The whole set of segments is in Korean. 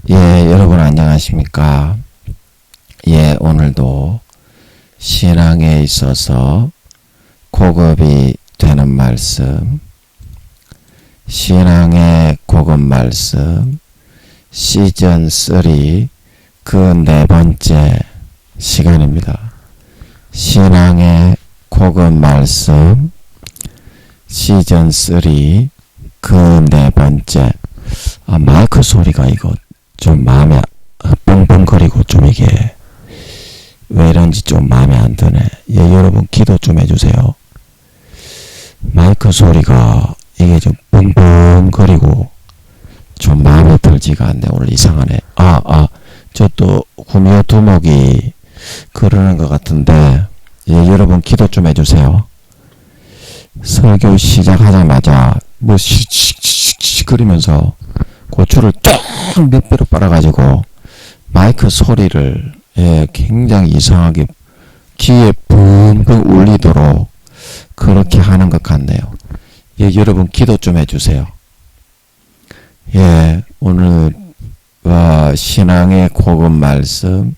예, 여러분 안녕하십니까? 예, 오늘도 신앙에 있어서 고급이 되는 말씀, 신앙의 고급 말씀, 시즌 3 그 네 번째 시간입니다. 신앙의 고급 말씀, 시즌 3 그 네 번째. 마이크 소리가 이거 좀 마음에 뻥뻥거리고 좀 이게 왜 이런지 좀 마음에 안 드네. 예, 여러분 기도 좀 해주세요. 마이크 소리가 이게 좀 뻥뻥거리고 좀 마음에 들지가 않네. 오늘 이상하네. 저 또 구미호 두목이 그러는 것 같은데, 예, 여러분 기도 좀 해주세요. 설교 시작하자마자 뭐 씩씩씩 거리면서 고추를 쫙 몇 배로 빨아가지고 마이크 소리를 굉장히 이상하게 귀에 붕붕 울리도록 그렇게 하는 것 같네요. 예, 여러분 기도 좀 해주세요. 예, 오늘 신앙의 고급 말씀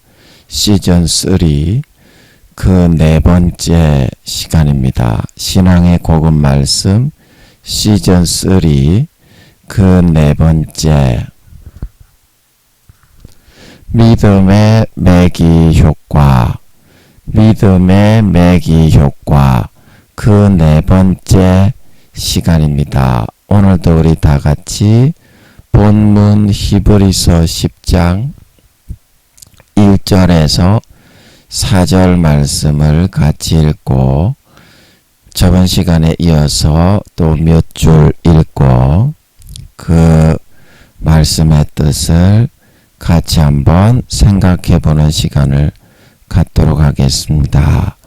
시즌 3 그 네 번째 시간입니다. 신앙의 고급 말씀 시즌 3 그 네 번째. 믿음의 매기 효과, 믿음의 매기 효과 그 네 번째 시간입니다. 오늘도 우리 다 같이 본문 히브리서 10장 1절에서 4절 말씀을 같이 읽고 저번 시간에 이어서 또 몇 줄 읽고 그 말씀의 뜻을 같이 한번 생각해 보는 시간을 갖도록 하겠습니다.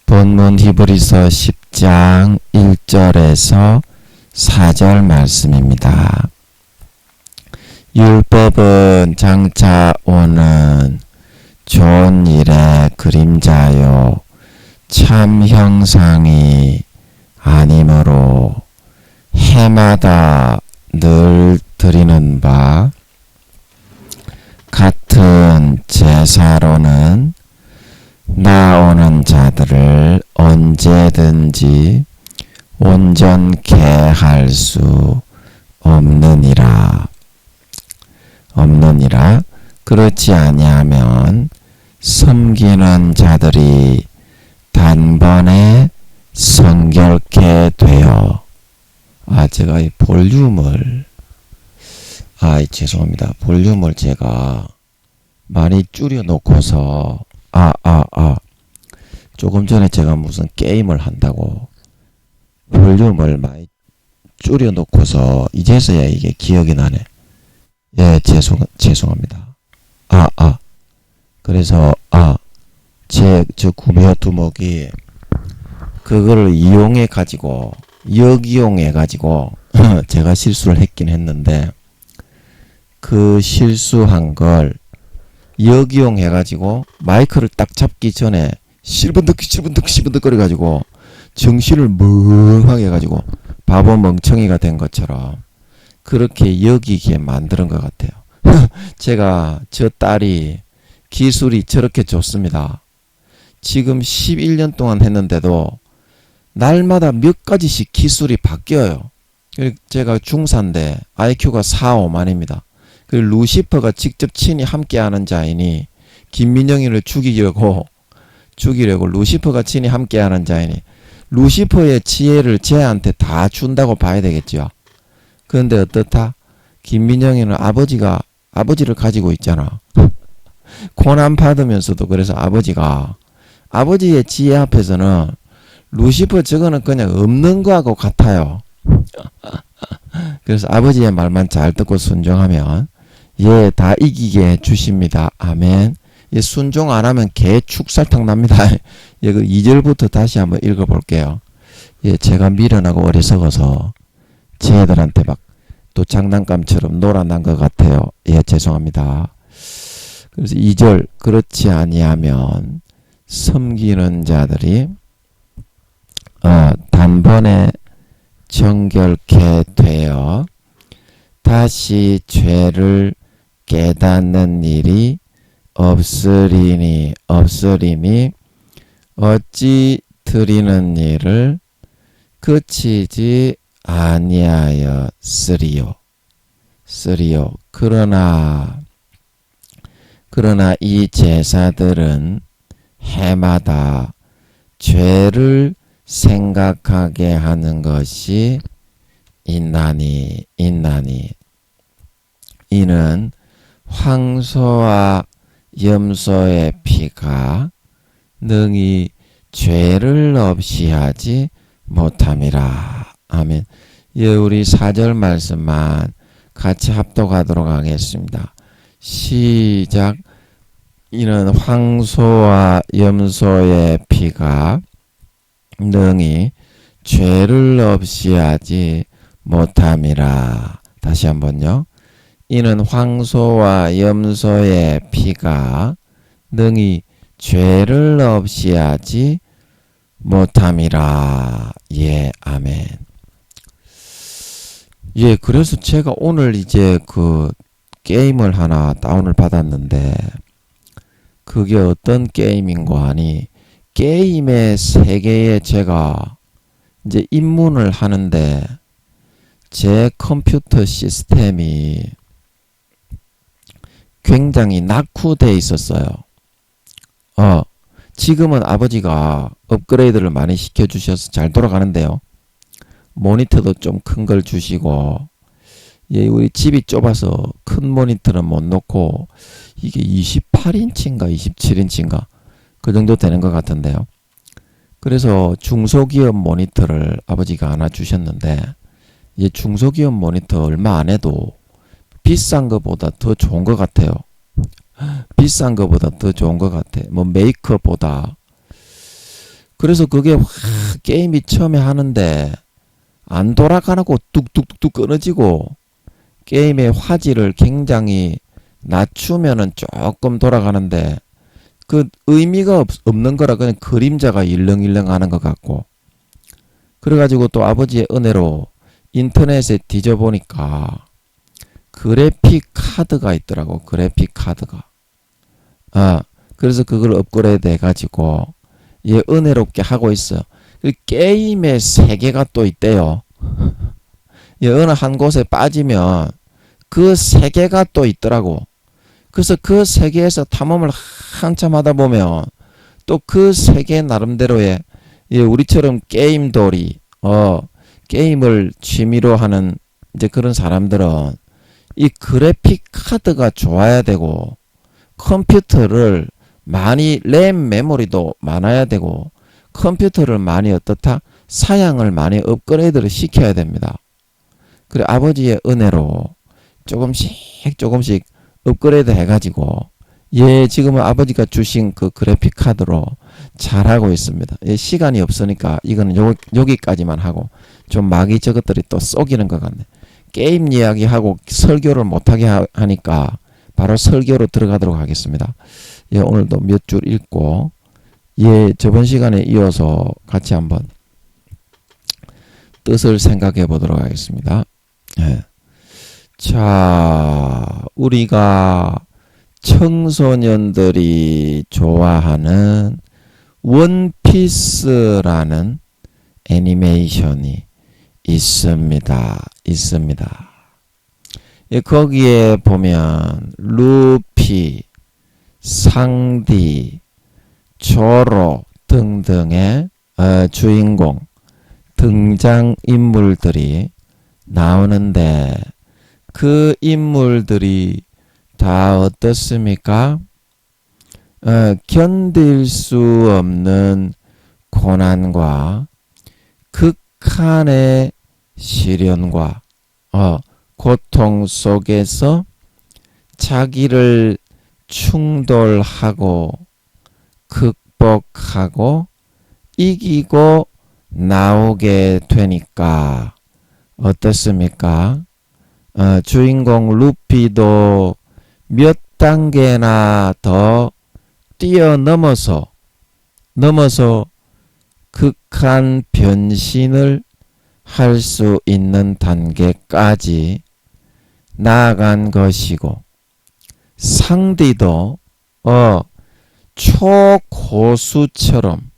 본문 히브리서 10장 1절에서 4절 말씀입니다. 율법은 장차 오는 좋은 일의 그림자요 참 형상이 아니므로 해마다 늘 드리는 바 같은 제사로는 나오는 자들을 언제든지 온전케 할 수 없느니라. 그렇지 아니하면 섬기는 자들이 단번에 성결케 되어 제가 이 볼륨을 죄송합니다. 볼륨을 제가 많이 줄여 놓고서 조금 전에 제가 무슨 게임을 한다고 볼륨을 많이 줄여 놓고서 이제서야 이게 기억이 나네. 예, 죄송합니다. 그래서 저 구미호 두목이 그거를 이용해 가지고 역이용해 가지고 제가 실수를 했긴 했는데 그 실수한 걸 역이용해 가지고 마이크를 딱 잡기 전에 실분득 거려 가지고 정신을 멍하게 해 가지고 바보 멍청이가 된 것처럼 그렇게 여기게 만드는 것 같아요. 제가 저 딸이 기술이 저렇게 좋습니다. 지금 11년 동안 했는데도 날마다 몇 가지씩 기술이 바뀌어요. 제가 중사인데 IQ가 4, 5만입니다. 루시퍼가 직접 친히 함께하는 자이니 김민영이를 죽이려고 루시퍼가 친히 함께하는 자이니 루시퍼의 지혜를 쟤한테 다 준다고 봐야 되겠죠. 그런데 어떻다? 김민영이는 아버지를 가지고 있잖아. 고난 받으면서도 그래서 아버지의 지혜 앞에서는 루시퍼 저거는 그냥 없는 거하고 같아요. 그래서 아버지의 말만 잘 듣고 순종하면 예, 다 이기게 해주십니다. 아멘. 예, 순종 안 하면 개 축살탕 납니다. 예, 그 2절부터 다시 한번 읽어볼게요. 예, 제가 미련하고 어리석어서 쟤들한테 막 또 장난감처럼 놀아난 것 같아요. 예, 죄송합니다. 그래서 2절 그렇지 아니하면 섬기는 자들이 단번에 정결케 되어 다시 죄를 깨닫는 일이 없으리니 어찌 드리는 일을 그치지 아니하였으리요. 그러나 이 제사들은 해마다 죄를 생각하게 하는 것이 있나니 이는 황소와 염소의 피가 능히 죄를 없이 하지 못함이라. 아멘. 예, 우리 4절 말씀만 같이 합독하도록 하겠습니다. 시작. 이는 황소와 염소의 피가 능히 죄를 없이 하지 못함이라. 다시 한번요. 이는 황소와 염소의 피가 능히 죄를 없이 하지 못함이라. 예, 아멘. 예, 그래서 제가 오늘 이제 그 게임을 하나 다운을 받았는데, 그게 어떤 게임인고 하니, 게임의 세계에 제가 이제 입문을 하는데, 제 컴퓨터 시스템이 굉장히 낙후돼 있었어요. 지금은 아버지가 업그레이드를 많이 시켜주셔서 잘 돌아가는데요. 모니터도 좀 큰 걸 주시고, 예, 우리 집이 좁아서 큰 모니터는 못 놓고, 이게 28인치인가 27인치인가 그 정도 되는 것 같은데요. 그래서 중소기업 모니터를 아버지가 하나 주셨는데, 이 중소기업 모니터 얼마 안 해도 비싼 것보다 더 좋은 것 같아요. 비싼 것보다 더 좋은 것 같아. 뭐 메이커보다. 그래서 그게 게임이 처음에 하는데 안 돌아가고 뚝뚝뚝 끊어지고, 게임의 화질을 굉장히 낮추면은 조금 돌아가는데 그 의미가 없는 거라 그냥 그림자가 일렁일렁 하는 것 같고, 그래가지고 또 아버지의 은혜로 인터넷에 뒤져보니까 그래픽 카드가 있더라고. 그래픽 카드가. 그래서 그걸 업그레이드 해가지고 예, 은혜롭게 하고 있어요. 그 게임의 세계가 또 있대요. 예, 어느 한 곳에 빠지면 그 세계가 또 있더라고. 그래서 그 세계에서 탐험을 한참 하다 보면 또 그 세계 나름대로의, 예, 우리처럼 게임돌이, 게임을 취미로 하는 이제 그런 사람들은 이 그래픽 카드가 좋아야 되고, 컴퓨터를 많이, 램 메모리도 많아야 되고, 컴퓨터를 많이 어떻다? 사양을 많이 업그레이드를 시켜야 됩니다. 그래, 아버지의 은혜로 조금씩 업그레이드 해가지고, 예, 지금은 아버지가 주신 그 그래픽 카드로 잘하고 있습니다. 예, 시간이 없으니까 이거는 여기까지만 하고, 좀 막 이저것들이 또 쏘기는 것 같네. 게임 이야기하고 설교를 못하게 하니까 바로 설교로 들어가도록 하겠습니다. 예, 오늘도 몇 줄 읽고, 예, 저번 시간에 이어서 같이 한번 뜻을 생각해 보도록 하겠습니다. 예. 자, 우리가 청소년들이 좋아하는 원피스라는 애니메이션이 있습니다. 예, 거기에 보면 루피, 상디, 조로 등등의 주인공, 등장인물들이 나오는데, 그 인물들이 다 어떻습니까? 견딜 수 없는 고난과 극한의 시련과 고통 속에서 자기를 충돌하고 극복하고 이기고 나오게 되니까 어떻습니까? 주인공 루피도 몇 단계나 더 뛰어넘어서 극한 변신을 할 수 있는 단계까지 나아간 것이고, 상디도 초고수처럼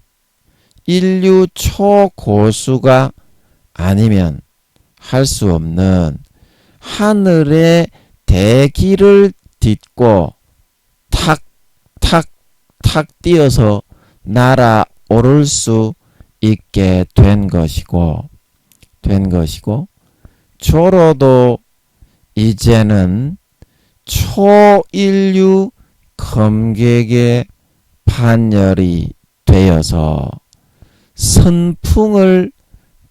인류 초고수가 아니면 할 수 없는 하늘의 대기를 딛고 탁 뛰어서 날아오를 수 있게 된 것이고 조로도 이제는 초인류 검객의 판열이 되어서 선풍을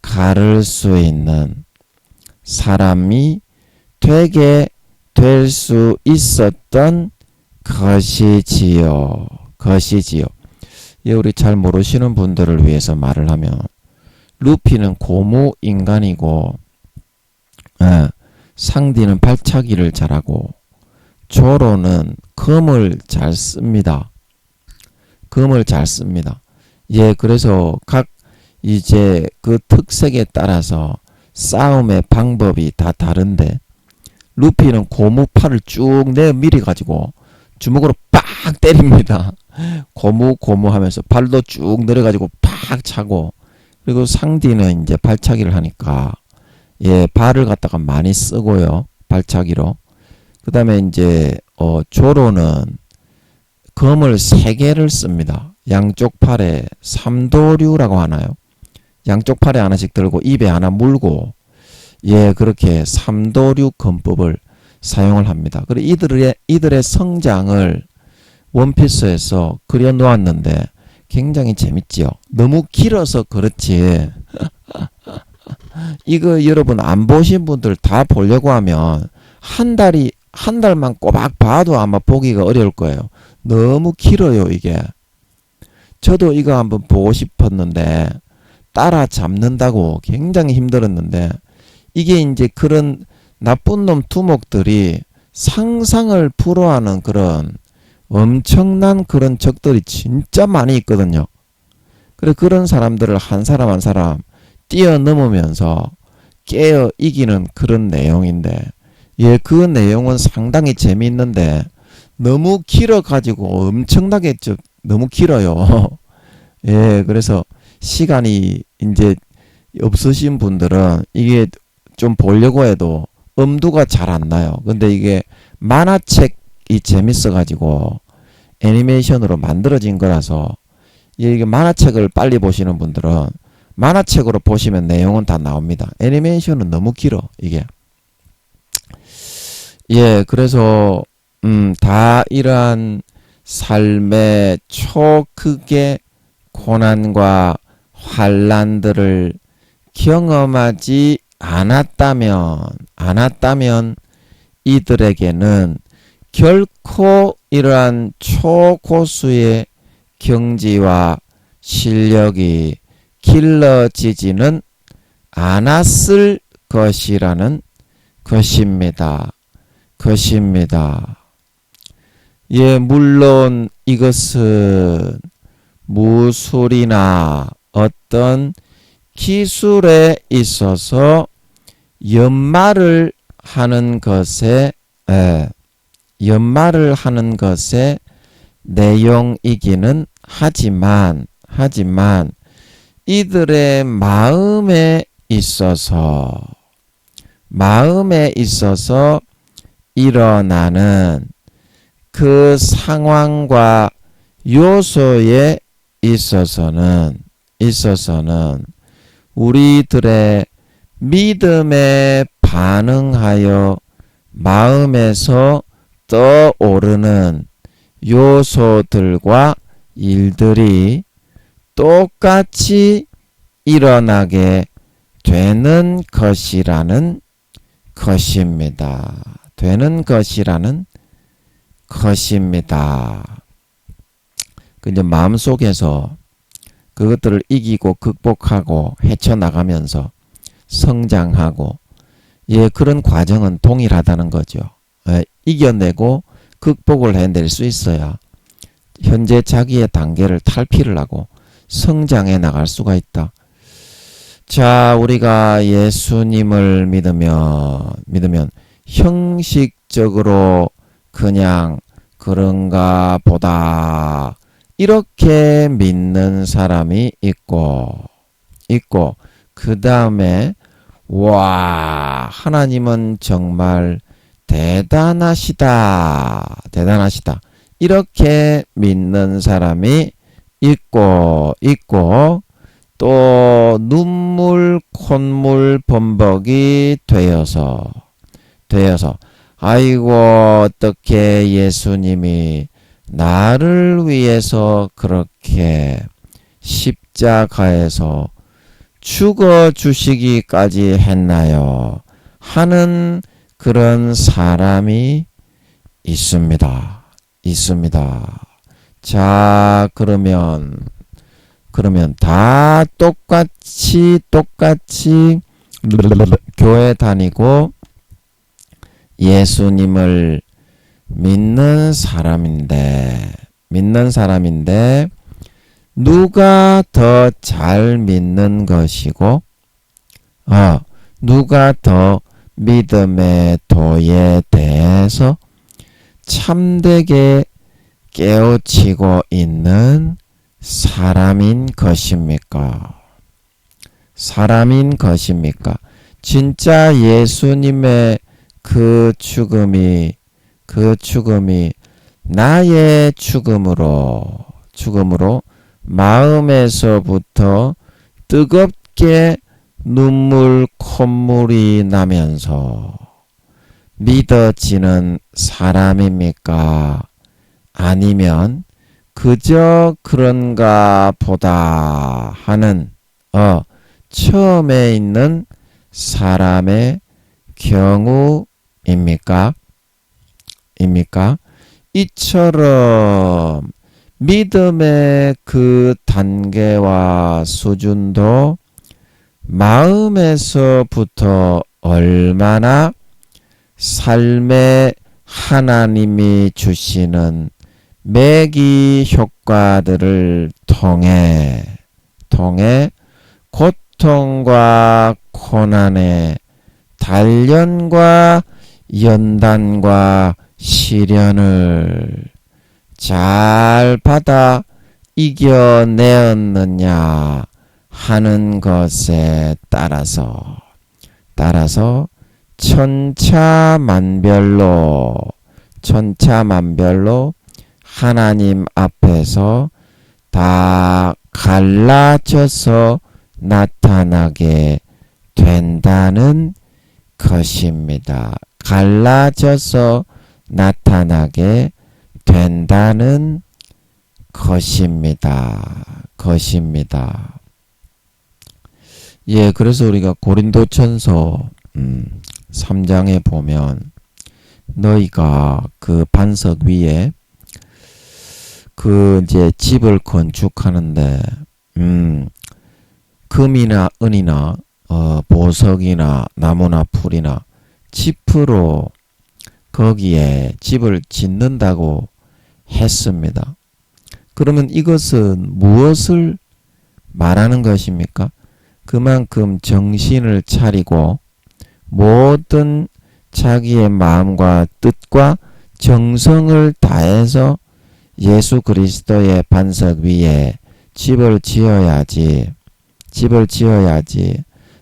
가를 수 있는 사람이 되게 될 수 있었던 것이지요. 우리 잘 모르시는 분들을 위해서 말을 하면 루피는 고무 인간이고 상디는 발차기를 잘하고 조로는 검을 잘 씁니다. 그래서 각 이제 그 특색에 따라서 싸움의 방법이 다 다른데 루피는 고무팔을 쭉 내밀어 가지고 주먹으로 빡 때립니다. 고무 하면서 발도 쭉 내려가지고 팍 차고, 그리고 상디는 이제 발차기를 하니까 발을 갖다가 많이 쓰고요, 발차기로. 그 다음에 이제 조로는 검을 3개를 씁니다. 양쪽 팔에 삼도류라고 하나요? 양쪽 팔에 하나씩 들고 입에 하나 물고 그렇게 삼도류 검법을 사용을 합니다. 그리고 이들의 성장을 원피스에서 그려 놓았는데 굉장히 재밌지요. 너무 길어서 그렇지 이거 여러분 안 보신 분들 다 보려고 하면 한 달만 꼬박 봐도 아마 보기가 어려울 거예요. 너무 길어요, 이게. 저도 이거 한번 보고 싶었는데 따라잡는다고 굉장히 힘들었는데, 이게 이제 그런 나쁜 놈 두목들이 상상을 불허하는 그런 엄청난 그런 적들이 진짜 많이 있거든요. 그래, 그런 사람들을 한 사람 한 사람 뛰어넘으면서 깨어 이기는 그런 내용인데, 그 내용은 상당히 재미있는데 너무 길어가지고 엄청나게 너무 길어요. 그래서 시간이 이제 없으신 분들은 이게 좀 보려고 해도 엄두가 잘 안 나요. 근데 이게 만화책이 재밌어가지고 애니메이션으로 만들어진 거라서, 이게 만화책을 빨리 보시는 분들은 만화책으로 보시면 내용은 다 나옵니다. 애니메이션은 너무 길어, 이게. 그래서 다 이러한 삶의 초극의 고난과 환난들을 경험하지 않았다면 이들에게는 결코 이러한 초고수의 경지와 실력이 길러지지는 않았을 것이라는 것입니다. 물론 이것은 무술이나 어떤 기술에 있어서 연말을 하는 것의 내용이기는 하지만 이들의 마음에 있어서 일어나는 그 상황과 요소에 있어서는 우리들의 믿음에 반응하여 마음에서 떠오르는 요소들과 일들이 똑같이 일어나게 되는 것이라는 것입니다. 이제 마음속에서 그것들을 이기고 극복하고 헤쳐나가면서 성장하고, 그런 과정은 동일하다는 거죠. 이겨내고 극복을 해낼 수 있어야 현재 자기의 단계를 탈피를 하고 성장해 나갈 수가 있다. 자, 우리가 예수님을 믿으면 형식적으로 그냥 그런가 보다. 이렇게 믿는 사람이 있고, 그 다음에, 와, 하나님은 정말 대단하시다. 이렇게 믿는 사람이 있고, 또 눈물, 콧물, 범벅이 되어서, 아이고, 어떻게 예수님이 나를 위해서 그렇게 십자가에서 죽어 주시기까지 했나요? 하는 그런 사람이 있습니다. 자, 그러면 다 똑같이 교회 다니고 예수님을 믿는 사람인데 누가 더 잘 믿는 것이고 누가 더 믿음의 도에 대해서 참되게 깨우치고 있는 사람인 것입니까? 진짜 예수님의 그 죽음이 나의 죽음으로 마음에서부터 뜨겁게 눈물 콧물이 나면서 믿어지는 사람입니까? 아니면 그저 그런가 보다 하는 처음에 있는 사람의 경우입니까? 이처럼 믿음의 그 단계와 수준도 마음에서부터 얼마나 삶에 하나님이 주시는 매기 효과들을 통해 고통과 고난의 단련과 연단과 시련을 잘 받아 이겨내었느냐 하는 것에 따라서 천차만별로 하나님 앞에서 다 갈라져서 나타나게 된다는 것입니다. 갈라져서 나타나게 된다는 것입니다. 예, 그래서 우리가 고린도전서 3장에 보면 너희가 그 반석 위에 그 이제 집을 건축하는데 금이나 은이나 보석이나 나무나 풀이나 짚으로 거기에 집을 짓는다고 했습니다. 그러면 이것은 무엇을 말하는 것입니까? 그만큼 정신을 차리고 모든 자기의 마음과 뜻과 정성을 다해서 예수 그리스도의 반석 위에 집을 지어야지.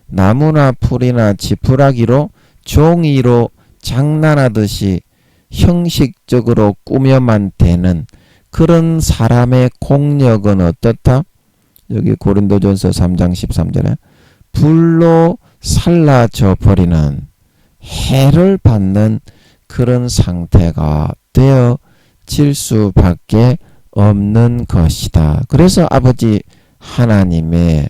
나무나 풀이나 지푸라기로 종이로 장난하듯이 형식적으로 꾸며만 되는 그런 사람의 공력은 어떻다? 여기 고린도전서 3장 13절에 불로 살라져 버리는 해를 받는 그런 상태가 되어질 수밖에 없는 것이다. 그래서 아버지 하나님의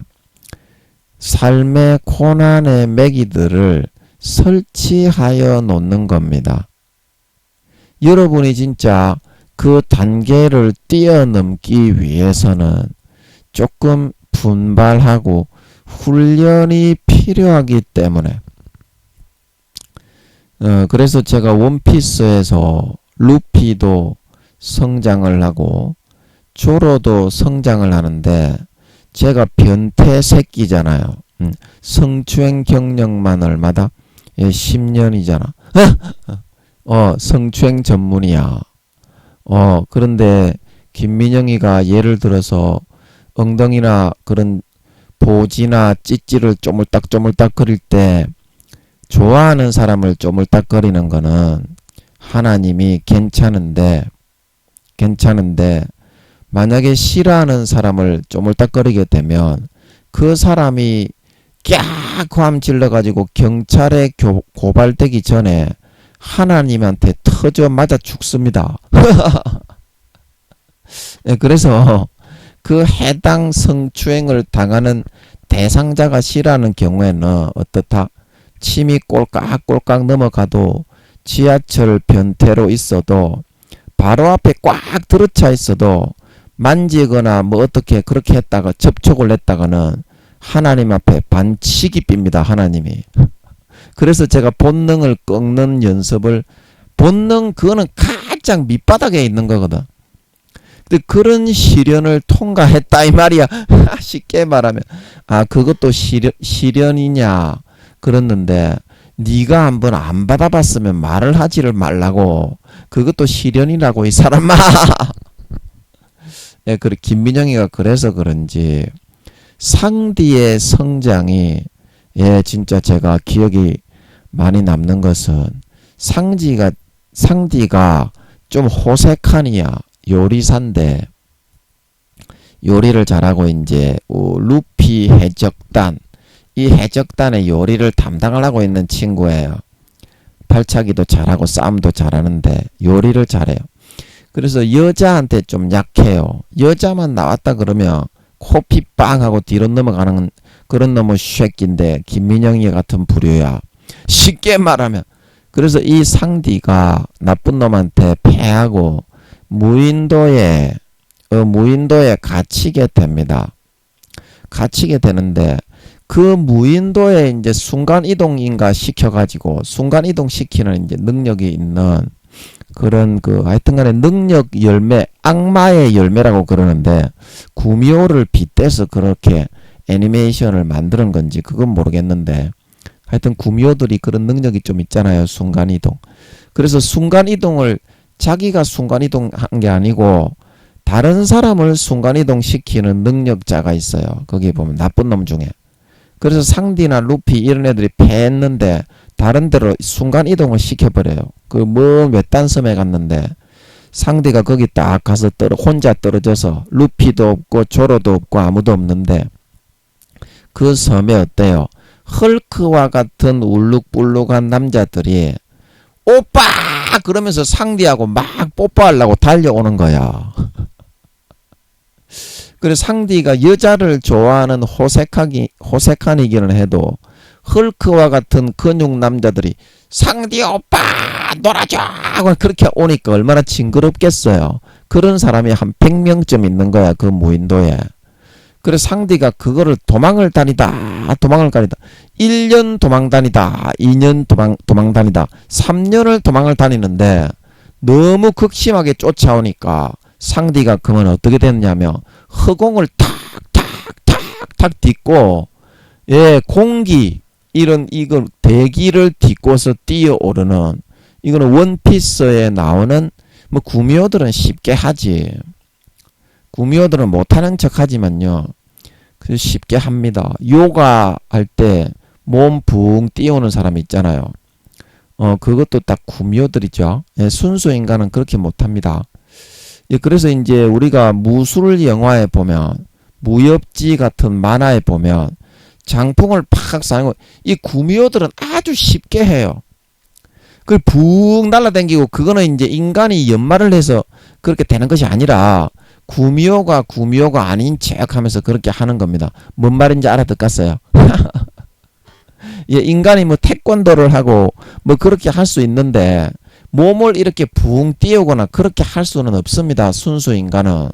삶의 고난의 매기들을 설치하여 놓는 겁니다. 여러분이 진짜 그 단계를 뛰어넘기 위해서는 조금 분발하고 훈련이 필요하기 때문에 그래서 제가 원피스에서 루피도 성장을 하고 조로도 성장을 하는데 제가 변태 새끼잖아요. 성추행 경력만 얼마다? 10년이잖아. 성추행 전문이야. 그런데 김민영이가 예를 들어서 엉덩이나 그런 보지나 찌찌를 쪼물딱쪼물딱 거릴 때 좋아하는 사람을 쪼물딱거리는 거는 하나님이 괜찮은데 만약에 싫어하는 사람을 쪼물딱거리게 되면 그 사람이 꺄함 질러가지고 경찰에 고발되기 전에 하나님한테 터져 맞아 죽습니다. 네, 그래서 그 해당 성추행을 당하는 대상자가 싫어하는 경우에는 어떻다? 침이 꼴깍꼴깍 넘어가도 지하철 변태로 있어도 바로 앞에 꽉 들어차 있어도 만지거나 뭐 어떻게 그렇게 했다가 접촉을 했다가는 하나님 앞에 반치기 빕니다. 하나님이. 그래서 제가 본능을 꺾는 연습을 그거는 가장 밑바닥에 있는 거거든. 근데 그런 시련을 통과했다 이 말이야. 쉽게 말하면 그것도 시련이냐 그랬는데 네가 한번 안 받아봤으면 말을 하지를 말라고. 그것도 시련이라고 이 사람아. 예, 그래 김민영이가 그래서 그런지 상디의 성장이 진짜 제가 기억이 많이 남는 것은 상디가 좀 호색하니야 요리사인데 요리를 잘하고 이제 루피 해적단 이 해적단의 요리를 담당을 하고 있는 친구예요. 발차기도 잘하고 싸움도 잘하는데 요리를 잘해요. 그래서 여자한테 좀 약해요. 여자만 나왔다 그러면 코피 빵 하고 뒤로 넘어가는 그런 놈의 쉐끼인데 김민영이 같은 부류야. 쉽게 말하면. 그래서 이 상디가 나쁜 놈한테 패하고 무인도에 갇히게 됩니다. 갇히게 되는데 그 무인도에 이제 순간이동인가 시켜가지고 순간이동 시키는 이제 능력이 있는 그런 하여튼간에 능력 열매, 악마의 열매라고 그러는데 구미호를 빗대서 그렇게 애니메이션을 만드는 건지 그건 모르겠는데 하여튼 구미호들이 그런 능력이 좀 있잖아요. 순간이동. 그래서 순간이동을 자기가 순간이동 한 게 아니고 다른 사람을 순간이동 시키는 능력자가 있어요. 거기 보면 나쁜 놈 중에. 그래서 상디나 루피 이런 애들이 패했는데 다른 데로 순간이동을 시켜버려요. 외딴 섬에 갔는데 상디가 거기 딱 가서 혼자 떨어져서 루피도 없고 조로도 없고 아무도 없는데 그 섬에 어때요? 헐크와 같은 울룩불룩한 남자들이 오빠! 그러면서 상디하고 막 뽀뽀하려고 달려오는 거야. 그래서 상디가 여자를 좋아하는 호색한이기는 해도 헐크와 같은 근육 남자들이 상디 오빠 놀아줘! 그렇게 오니까 얼마나 징그럽겠어요. 그런 사람이 한 100명쯤 있는 거야. 그 무인도에. 그래서 상디가 그거를 도망을 다니다 1년 도망 다니다 2년 도망 다니다 3년을 도망을 다니는데 너무 극심하게 쫓아오니까 상디가 그러면 어떻게 됐냐면 허공을 탁탁탁탁 딛고 공기 이걸 대기를 딛고서 뛰어오르는 이거는 원피스에 나오는 구미호들은 쉽게 하지. 구미호들은 못하는 척 하지만요. 그래서 쉽게 합니다. 요가 할 때 몸 붕 띄우는 사람 있잖아요. 그것도 딱 구미호들이죠. 순수 인간은 그렇게 못합니다. 그래서 이제 우리가 무술 영화에 보면 무협지 같은 만화에 보면 장풍을 팍 쏴고 이 구미호들은 아주 쉽게 해요. 그걸 붕 날아다니고 그거는 이제 인간이 연말을 해서 그렇게 되는 것이 아니라 구미호가 아닌 척 하면서 그렇게 하는 겁니다. 뭔 말인지 알아듣겠어요? 인간이 태권도를 하고 그렇게 할 수 있는데 몸을 이렇게 붕 띄우거나 그렇게 할 수는 없습니다. 순수 인간은.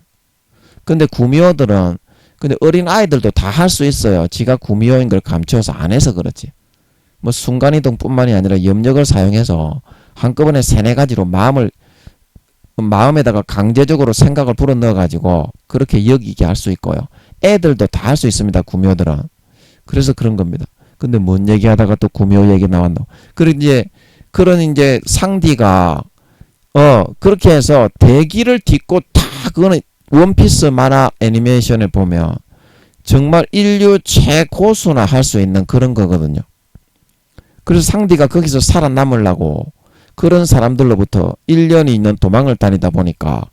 근데 구미호들은 근데 어린 아이들도 다 할 수 있어요. 지가 구미호인 걸 감추어서 안 해서 그렇지. 순간이동뿐만이 아니라 염력을 사용해서 한꺼번에 3-4가지로 마음에다가 강제적으로 생각을 불어넣어가지고 그렇게 여기게 할 수 있고요. 애들도 다 할 수 있습니다. 구미호들은. 그래서 그런 겁니다. 근데 뭔 얘기하다가 또 구미호 얘기 나왔노. 그리고 이제 그런 이제 상디가 그렇게 해서 대기를 딛고 다 그거는 원피스 만화 애니메이션을 보면 정말 인류 최고수나 할 수 있는 그런 거거든요. 그래서 상디가 거기서 살아남으려고 그런 사람들로부터 1년이 있는 도망을 다니다 보니까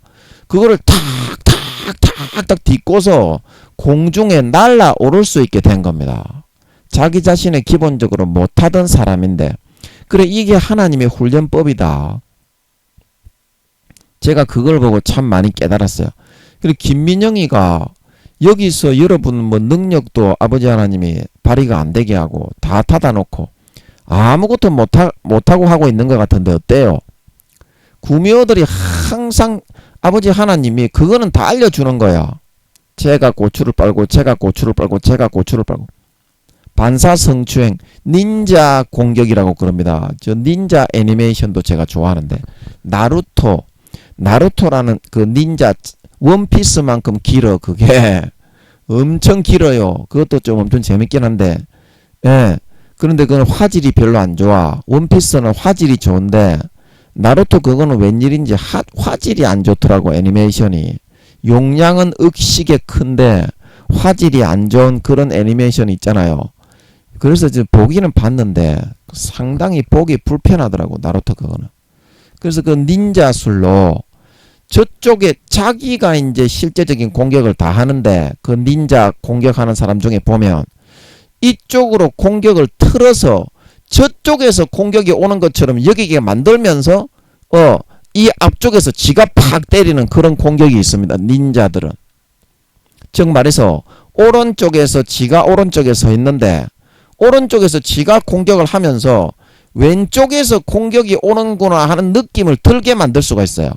그거를 탁탁탁탁 딛고서 공중에 날아오를 수 있게 된 겁니다. 자기 자신의 기본적으로 못하던 사람인데 그래 이게 하나님의 훈련법이다. 제가 그걸 보고 참 많이 깨달았어요. 그리고 김민영이가 여기서 여러분 뭐 능력도 아버지 하나님이 발휘가 안 되게 하고 다 닫아 놓고 아무것도 못하고 하고 있는 것 같은데 어때요? 구미호들이 항상 아버지 하나님이 그거는 다 알려주는 거야. 제가 고추를 빨고 제가 고추를 빨고 제가 고추를 빨고 반사성추행 닌자 공격이라고 그럽니다. 저 닌자 애니메이션도 제가 좋아하는데 나루토라는 그 닌자 원피스만큼 길어. 그게 엄청 길어요. 그것도 좀 엄청 재밌긴 한데 예. 그런데 그건 화질이 별로 안 좋아. 원피스는 화질이 좋은데 나루토 그거는 웬일인지 화질이 안 좋더라고. 애니메이션이 용량은 억식에 큰데 화질이 안 좋은 그런 애니메이션이 있잖아요. 그래서 지금 보기는 봤는데 상당히 보기 불편하더라고. 나루토 그거는. 그래서 그 닌자술로 저쪽에 자기가 이제 실제적인 공격을 다 하는데 그 닌자 공격하는 사람 중에 보면 이쪽으로 공격을 틀어서 저쪽에서 공격이 오는 것처럼 여기게 만들면서 이 앞쪽에서 지가 팍 때리는 그런 공격이 있습니다. 닌자들은. 즉 말해서 오른쪽에서 지가 오른쪽에 서 있는데 오른쪽에서 지가 공격을 하면서 왼쪽에서 공격이 오는구나 하는 느낌을 들게 만들 수가 있어요.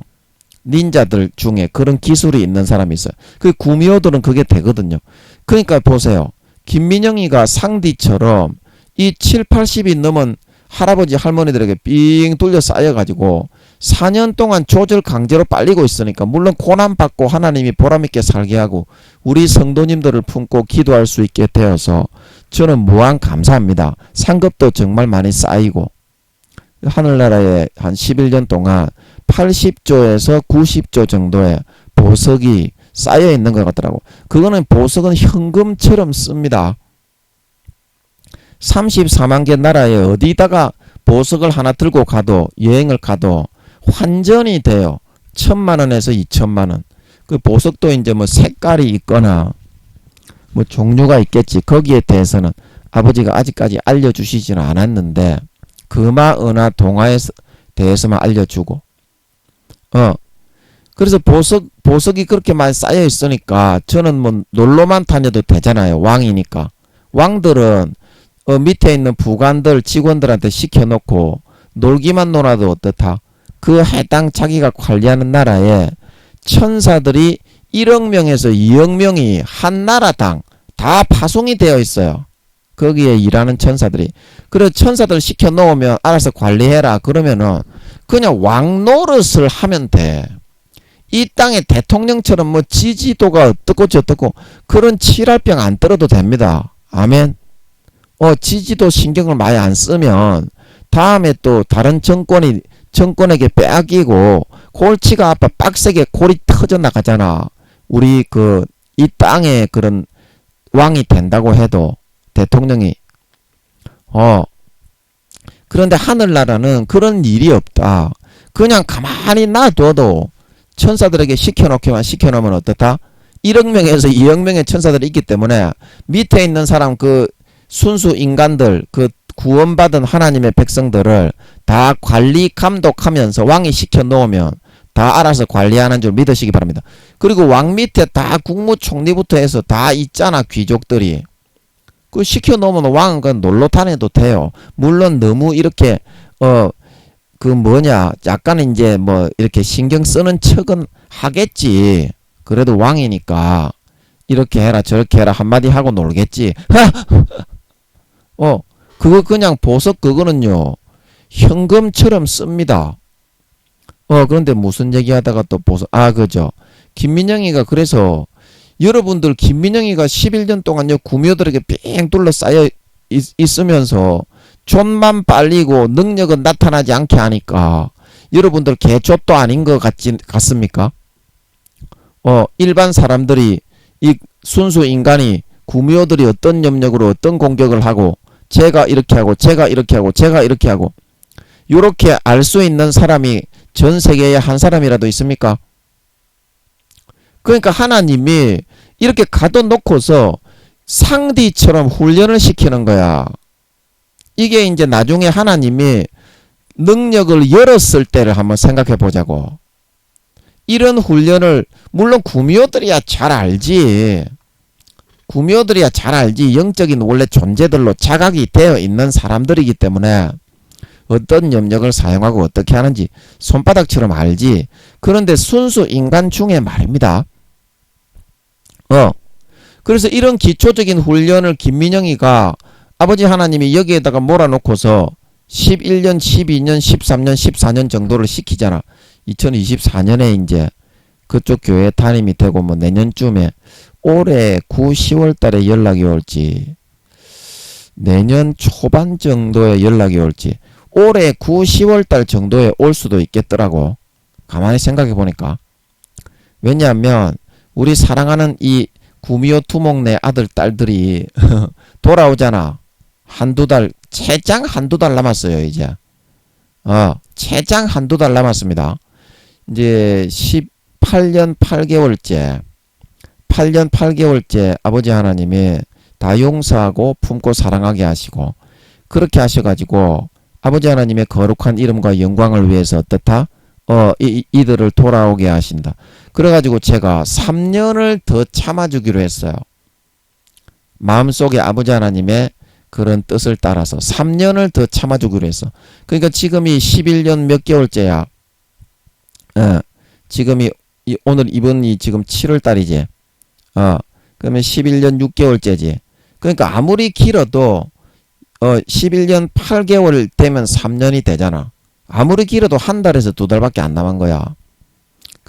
닌자들 중에 그런 기술이 있는 사람이 있어요. 그 구미호들은 그게 되거든요. 그러니까 보세요. 김민영이가 상디처럼 이 7, 80이 넘은 할아버지 할머니들에게 삥 뚫려 쌓여가지고 4년 동안 조절 강제로 빨리고 있으니까 물론 고난받고 하나님이 보람있게 살게 하고 우리 성도님들을 품고 기도할 수 있게 되어서 저는 무한 감사합니다. 상급도 정말 많이 쌓이고 하늘나라에 한 11년 동안 80조에서 90조 정도의 보석이 쌓여 있는 것 같더라고. 그거는 보석은 현금처럼 씁니다. 34만 개 나라에 어디다가 보석을 하나 들고 가도 여행을 가도 환전이 돼요. 1,000만원에서 2,000만원. 그 보석도 이제 뭐 색깔이 있거나 뭐 종류가 있겠지. 거기에 대해서는 아버지가 아직까지 알려주시지는 않았는데 금화, 은화, 동화에 대해서만 알려주고 그래서 보석이 그렇게 많이 쌓여 있으니까 저는 뭐 놀러만 다녀도 되잖아요. 왕이니까. 왕들은 밑에 있는 부관들 직원들한테 시켜놓고 놀기만 놀아도 어떻다. 그 해당 자기가 관리하는 나라에 천사들이 1억 명에서 2억 명이 한 나라당 다 파송이 되어 있어요. 거기에 일하는 천사들이. 그래서 천사들 시켜놓으면 알아서 관리해라. 그러면은 그냥 왕 노릇을 하면 돼. 이 땅의 대통령처럼 뭐 지지도가 어떻고 저떻고 그런 칠할병 안 떨어도 됩니다. 아멘. 지지도 신경을 많이 안 쓰면 다음에 또 다른 정권에게 빼앗기고 골치가 아파 빡세게 골이 터져 나가잖아. 우리 이 땅에 그런 왕이 된다고 해도 대통령이 그런데 하늘나라는 그런 일이 없다. 그냥 가만히 놔둬도 천사들에게 시켜놓으면 어떻다? 1억 명에서 2억 명의 천사들이 있기 때문에 밑에 있는 사람 그 순수 인간들 그 구원받은 하나님의 백성들을 다 관리 감독하면서 왕이 시켜놓으면 다 알아서 관리하는 줄 믿으시기 바랍니다. 그리고 왕 밑에 다 국무총리부터 해서 다 있잖아. 귀족들이. 그 시켜놓으면 왕은 그 놀러 다녀도 돼요. 물론 너무 이렇게 약간은 이제 뭐 이렇게 신경 쓰는 척은 하겠지. 그래도 왕이니까 이렇게 해라 저렇게 해라 한마디 하고 놀겠지. 그거 그냥 보석 그거는요 현금처럼 씁니다. 그런데 무슨 얘기하다가 또 보석 그죠. 김민영이가 그래서 여러분들 김민영이가 11년 동안요 구미호들에게 삥 둘러싸여 있으면서 족만 빨리고 능력은 나타나지 않게 하니까 여러분들 개족도 아닌 것 같습니까? 일반 사람들이 이 순수 인간이 구미호들이 어떤 염력으로 어떤 공격을 하고 제가 이렇게 하고 제가 이렇게 하고 제가 이렇게 하고 요렇게 알 수 있는 사람이 전 세계에 한 사람이라도 있습니까? 그러니까 하나님이 이렇게 가둬놓고서 상디처럼 훈련을 시키는 거야. 이게 이제 나중에 하나님이 능력을 열었을 때를 한번 생각해 보자고. 이런 훈련을 물론 구미호들이야 잘 알지. 구미호들이야 잘 알지. 영적인 원래 존재들로 자각이 되어 있는 사람들이기 때문에 어떤 염력을 사용하고 어떻게 하는지 손바닥처럼 알지. 그런데 순수 인간 중에 말입니다. 그래서 이런 기초적인 훈련을 김민영이가 아버지 하나님이 여기에다가 몰아놓고서 11년, 12년, 13년, 14년 정도를 시키잖아. 2024년에 이제 그쪽 교회 담임이 되고 뭐 내년쯤에 올해 9, 10월 달에 연락이 올지 내년 초반 정도에 연락이 올지 올해 9, 10월 달 정도에 올 수도 있겠더라고. 가만히 생각해 보니까. 왜냐하면 우리 사랑하는 이 구미호 두목네 아들 딸들이 돌아오잖아. 한두 달, 최장 한두 달 남았어요, 이제. 최장 한두 달 남았습니다. 이제 18년 8개월째, 8년 8개월째 아버지 하나님이 다 용서하고 품고 사랑하게 하시고, 그렇게 하셔가지고, 아버지 하나님의 거룩한 이름과 영광을 위해서 어떻다? 이들을 돌아오게 하신다. 그래가지고 제가 3년을 더 참아주기로 했어요. 마음속에 아버지 하나님의 그런 뜻을 따라서 3년을 더 참아주기로 했어. 그러니까 지금이 11년 몇 개월째야. 지금이 이번이 지금 7월달이지. 그러면 11년 6개월째지. 그러니까 아무리 길어도 11년 8개월 되면 3년이 되잖아. 아무리 길어도 한 달에서 두 달밖에 안 남은 거야.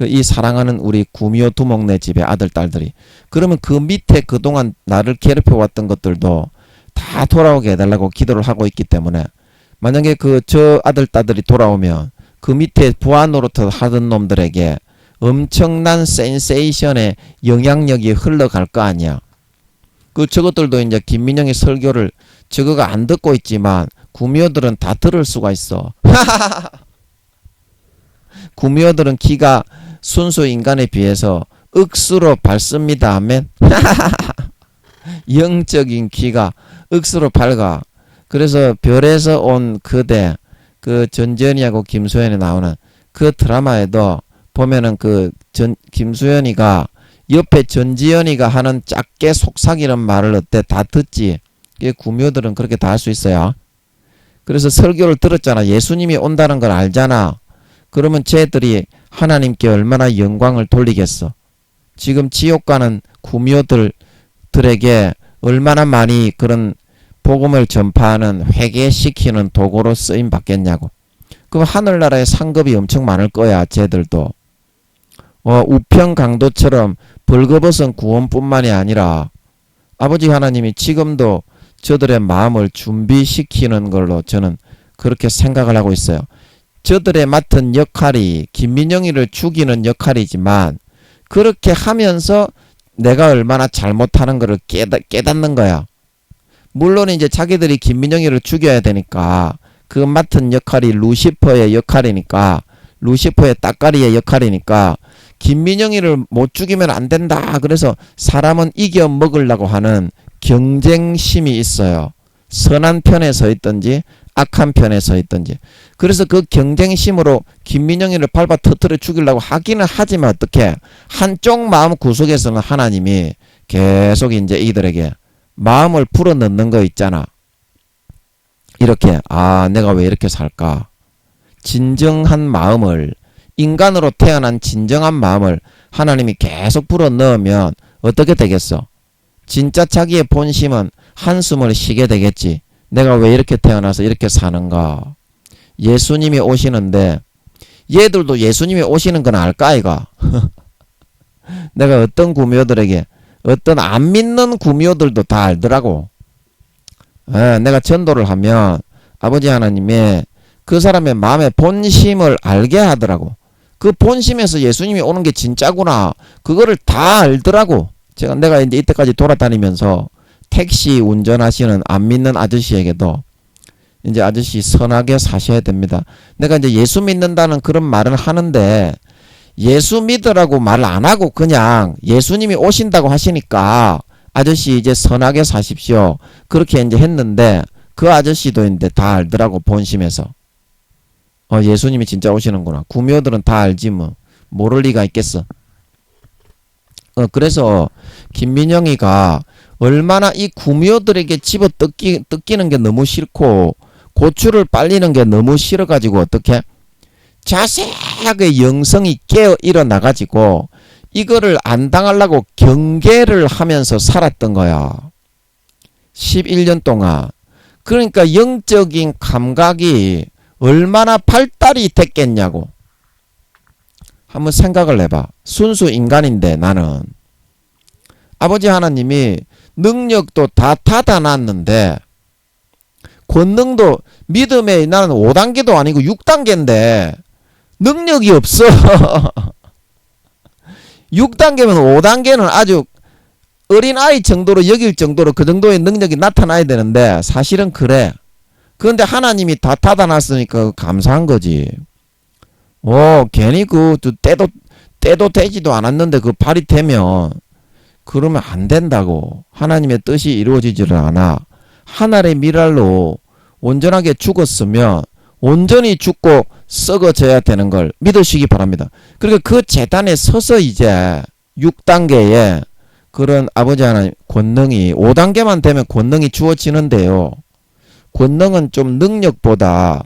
이 사랑하는 우리 구미호 두목네 집의 아들 딸들이. 그러면 그 밑에 그동안 나를 괴롭혀왔던 것들도 다 돌아오게 해달라고 기도를 하고 있기 때문에 만약에 저 아들 딸들이 돌아오면 그 밑에 부하 노릇을 하던 놈들에게 엄청난 센세이션의 영향력이 흘러갈 거 아니야. 저것들도 이제 김민영의 설교를 저거가 안 듣고 있지만 구미호들은 다 들을 수가 있어. 구미호들은 기가 순수 인간에 비해서 억수로 밝습니다. 아멘. 영적인 기가 억수로 밝아. 그래서 별에서 온 그대, 전지현이하고 김수현이 나오는 그 드라마에도 보면은 김수현이가 옆에 전지현이가 하는 작게 속삭이는 말을 어때? 다 듣지. 구미호들은 그렇게 다 할 수 있어요. 그래서 설교를 들었잖아. 예수님이 온다는 걸 알잖아. 그러면 쟤들이 하나님께 얼마나 영광을 돌리겠어. 지금 지옥 가는 구미호들에게 얼마나 많이 그런 복음을 전파하는 회개시키는 도구로 쓰임 받겠냐고. 그럼 하늘나라에 상급이 엄청 많을 거야. 쟤들도. 우편 강도처럼 벌거벗은 구원뿐만이 아니라 아버지 하나님이 지금도 저들의 마음을 준비시키는 걸로 저는 그렇게 생각을 하고 있어요. 저들의 맡은 역할이 김민영이를 죽이는 역할이지만 그렇게 하면서 내가 얼마나 잘못하는 것을 깨닫는 거야. 물론 이제 자기들이 김민영이를 죽여야 되니까 그 맡은 역할이 루시퍼의 역할이니까 루시퍼의 따까리의 역할이니까 김민영이를 못 죽이면 안 된다. 그래서 사람은 이겨 먹으려고 하는 경쟁심이 있어요. 선한 편에 서 있든지 악한 편에 서 있든지. 그래서 그 경쟁심으로 김민영이를 밟아 터뜨려 죽이려고 하기는 하지만 어떻게 한쪽 마음 구석에서는 하나님이 계속 이제 이들에게 마음을 불어넣는 거 있잖아. 이렇게 내가 왜 이렇게 살까? 진정한 마음을 인간으로 태어난 진정한 마음을 하나님이 계속 불어넣으면 어떻게 되겠어? 진짜 자기의 본심은 한숨을 쉬게 되겠지. 내가 왜 이렇게 태어나서 이렇게 사는가? 예수님이 오시는데 얘들도 예수님이 오시는 건 알까 아이가? 내가 어떤 구미호들에게 어떤 안 믿는 구미호들도 다 알더라고. 내가 전도를 하면 아버지 하나님의 그 사람의 마음의 본심을 알게 하더라고. 그 본심에서 예수님이 오는 게 진짜구나. 그거를 다 알더라고. 내가 이제 이때까지 돌아다니면서 택시 운전하시는 안 믿는 아저씨에게도 이제 아저씨 선하게 사셔야 됩니다. 내가 이제 예수 믿는다는 그런 말을 하는데 예수 믿으라고 말을 안 하고 그냥 예수님이 오신다고 하시니까 아저씨 이제 선하게 사십시오. 그렇게 이제 했는데 그 아저씨도 이제 다 알더라고 본심에서. 예수님이 진짜 오시는구나. 구미호들은 다 알지 뭐. 모를 리가 있겠어. 그래서 김민영이가 얼마나 이 구미호들에게 집어 뜯기는 게 너무 싫고 고추를 빨리는 게 너무 싫어가지고 어떻게 자세하게 영성이 깨어 일어나가지고 이거를 안 당하려고 경계를 하면서 살았던 거야. 11년 동안. 그러니까 영적인 감각이 얼마나 발달이 됐겠냐고. 한번 생각을 해봐. 순수 인간인데 나는. 아버지 하나님이 능력도 다 닫아놨는데 권능도 믿음에 나는 5단계도 아니고 6단계인데 능력이 없어. 6단계면 5단계는 아주 어린아이 정도로 여길 정도로 그 정도의 능력이 나타나야 되는데 사실은 그래. 그런데 하나님이 다 닫아놨으니까 감사한 거지. 괜히 때도 되지도 않았는데 그 발이 되면 그러면 안 된다고. 하나님의 뜻이 이루어지지를 않아. 하늘의 미랄로 온전하게 죽었으면 온전히 죽고 썩어져야 되는 걸 믿으시기 바랍니다. 그러니까 그 재단에 서서 이제 6단계에 그런 아버지 하나님 권능이 5단계만 되면 권능이 주어지는데요. 권능은 좀 능력보다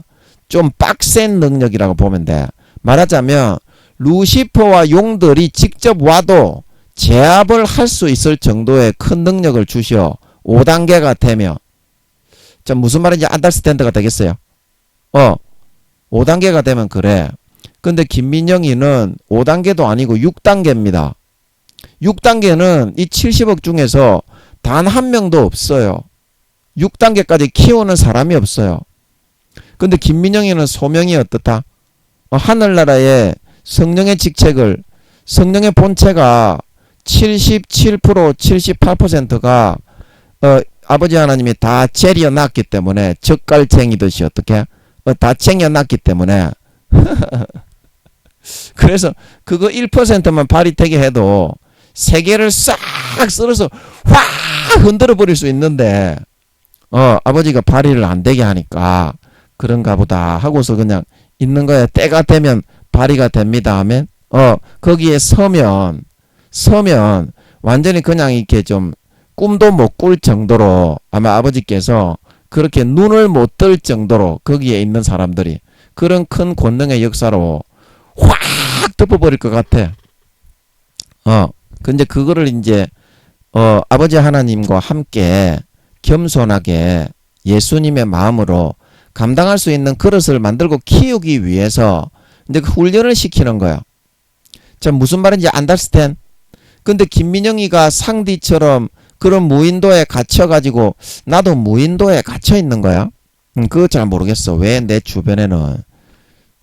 좀 빡센 능력이라고 보면 돼. 말하자면 루시퍼와 용들이 직접 와도 제압을 할 수 있을 정도의 큰 능력을 주셔. 5단계가 되면. 자, 무슨 말인지 안달스탠드가 되겠어요? 5단계가 되면 그래. 근데 김민영이는 5단계도 아니고 6단계입니다. 6단계는 이 70억 중에서 단 한 명도 없어요. 6단계까지 키우는 사람이 없어요. 근데 김민영이는 소명이 어떻다? 하늘나라의 성령의 직책을, 성령의 본체가 77%, 78%가 아버지 하나님이 다 재려놨기 때문에 젓갈쟁이듯이 어떻게 다 챙겨놨기 때문에 그래서 그거 1%만 발휘되게 해도 세계를 싹 쓸어서 확 흔들어 버릴 수 있는데 아버지가 발휘를 안 되게 하니까 그런가 보다 하고서 그냥 있는 거야. 때가 되면 발휘가 됩니다 하면 거기에 서면 완전히 그냥 이렇게 좀 꿈도 못 꿀 정도로 아마 아버지께서 그렇게 눈을 못 뜰 정도로 거기에 있는 사람들이 그런 큰 권능의 역사로 확 덮어버릴 것 같아. 근데 그거를 이제 아버지 하나님과 함께 겸손하게 예수님의 마음으로 감당할 수 있는 그릇을 만들고 키우기 위해서 이제 그 훈련을 시키는 거야. 자, 무슨 말인지 안달스탠? 근데 김민영이가 상디처럼 그런 무인도에 갇혀가지고 나도 무인도에 갇혀 있는 거야. 그거 잘 모르겠어. 왜 내 주변에는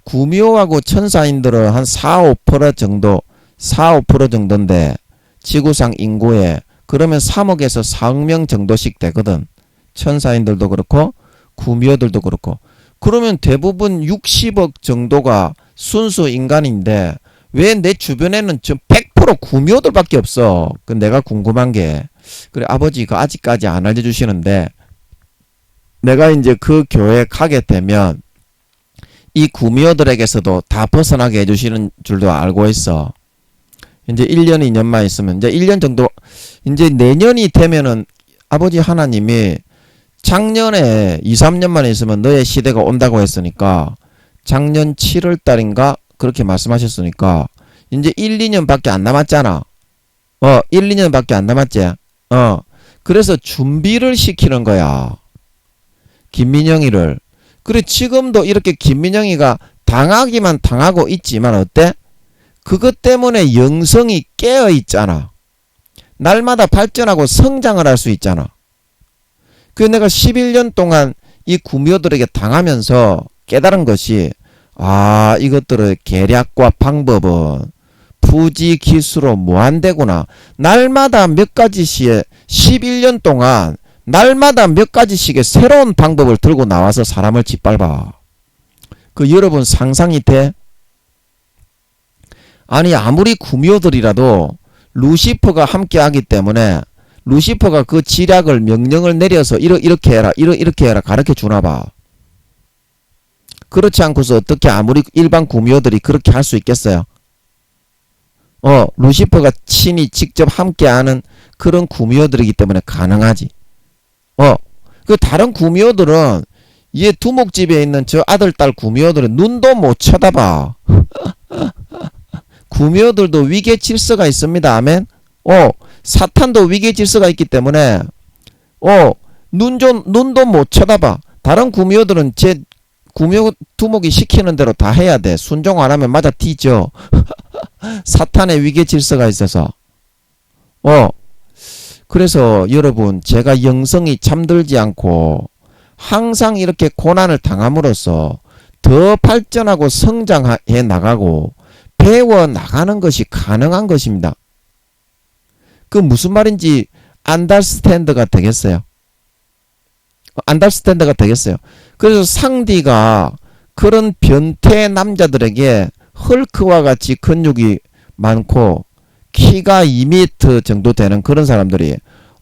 구미호하고 천사인들은 한 4~5% 정도 4~5% 정도인데 지구상 인구에 그러면 3억에서 4억 명 정도씩 되거든. 천사인들도 그렇고 구미호들도 그렇고. 그러면 대부분 60억 정도가 순수 인간인데 왜 내 주변에는 100% 구미호들밖에 없어. 그 내가 궁금한 게 그래 아버지가 아직까지 안 알려주시는데 내가 이제 그 교회에 가게 되면 이 구미호들에게서도 다 벗어나게 해주시는 줄도 알고 있어. 이제 1년, 2년만 있으면 이제 1년 정도 이제 내년이 되면은 아버지 하나님이 작년에 2~3년만 있으면 너의 시대가 온다고 했으니까 작년 7월 달인가 그렇게 말씀하셨으니까 이제 1~2년밖에 안 남았잖아. 1~2년밖에 안 남았지. 그래서 준비를 시키는 거야. 김민영이를. 그래 지금도 이렇게 김민영이가 당하기만 당하고 있지만 어때? 그것 때문에 영성이 깨어 있잖아. 날마다 발전하고 성장을 할 수 있잖아. 그 내가 11년 동안 이 구미호들에게 당하면서 깨달은 것이 이것들의 계략과 방법은 부지 기수로 무한대구나. 날마다 몇 가지씩의 11년 동안 날마다 몇 가지씩의 새로운 방법을 들고 나와서 사람을 짓밟아. 그 여러분 상상이 돼? 아니 아무리 구미호들이라도 루시퍼가 함께하기 때문에 루시퍼가 그 지략을 명령을 내려서 이렇게 해라 이렇게 해라 가르쳐 주나 봐. 그렇지 않고서 어떻게 아무리 일반 구미호들이 그렇게 할 수 있겠어요? 루시퍼가 친히 직접 함께하는 그런 구미호들이기 때문에 가능하지. 그 다른 구미호들은 얘 두목집에 있는 저 아들 딸 구미호들은 눈도 못 쳐다봐. 구미호들도 위계 질서가 있습니다. 아멘. 사탄도 위계 질서가 있기 때문에 눈도 못 쳐다봐. 다른 구미호들은 제 구미호 두목이 시키는 대로 다 해야 돼. 순종 안 하면 맞아 뒤져. 사탄의 위계 질서가 있어서. 그래서 여러분 제가 영성이 잠들지 않고 항상 이렇게 고난을 당함으로써 더 발전하고 성장해 나가고 배워 나가는 것이 가능한 것입니다. 그 무슨 말인지 안달스탠드가 되겠어요. 안달스탠드가 되겠어요. 그래서 상디가 그런 변태 남자들에게 헐크와 같이 근육이 많고 키가 2m 정도 되는 그런 사람들이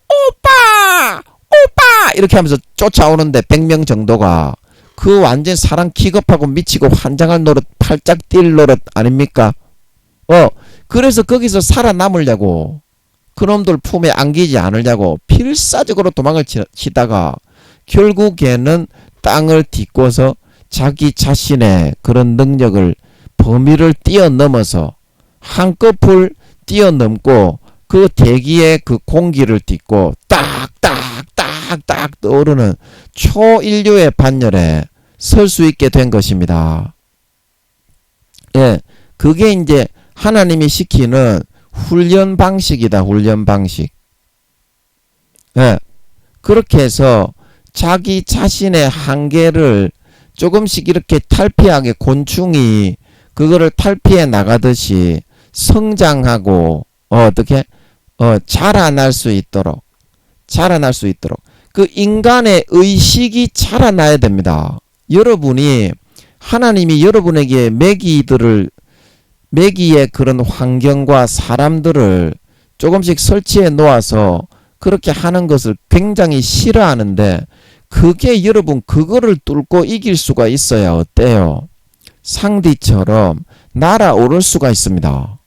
오빠! 오빠! 이렇게 하면서 쫓아오는데 100명 정도가 그 완전 사람 기겁하고 미치고 환장할 노릇 팔짝 뛸 노릇 아닙니까? 그래서 거기서 살아남으려고 그놈들 품에 안기지 않으려고 필사적으로 도망을 치다가 결국에는 땅을 딛고서 자기 자신의 그런 능력을 범위를 뛰어넘어서 한꺼풀 뛰어넘고 그 대기의 그 공기를 딛고 딱딱딱딱 떠오르는 초인류의 반열에 설 수 있게 된 것입니다. 예, 그게 이제 하나님이 시키는 훈련 방식이다. 훈련 방식. 예, 그렇게 해서 자기 자신의 한계를 조금씩 이렇게 탈피하게 곤충이 그거를 탈피해 나가듯이 성장하고 어떻게 자라날 수 있도록 그 인간의 의식이 자라나야 됩니다. 여러분이 하나님이 여러분에게 매기의 그런 환경과 사람들을 조금씩 설치해 놓아서 그렇게 하는 것을 굉장히 싫어하는데 그게 여러분 그거를 뚫고 이길 수가 있어야 어때요? 상디처럼 날아오를 수가 있습니다.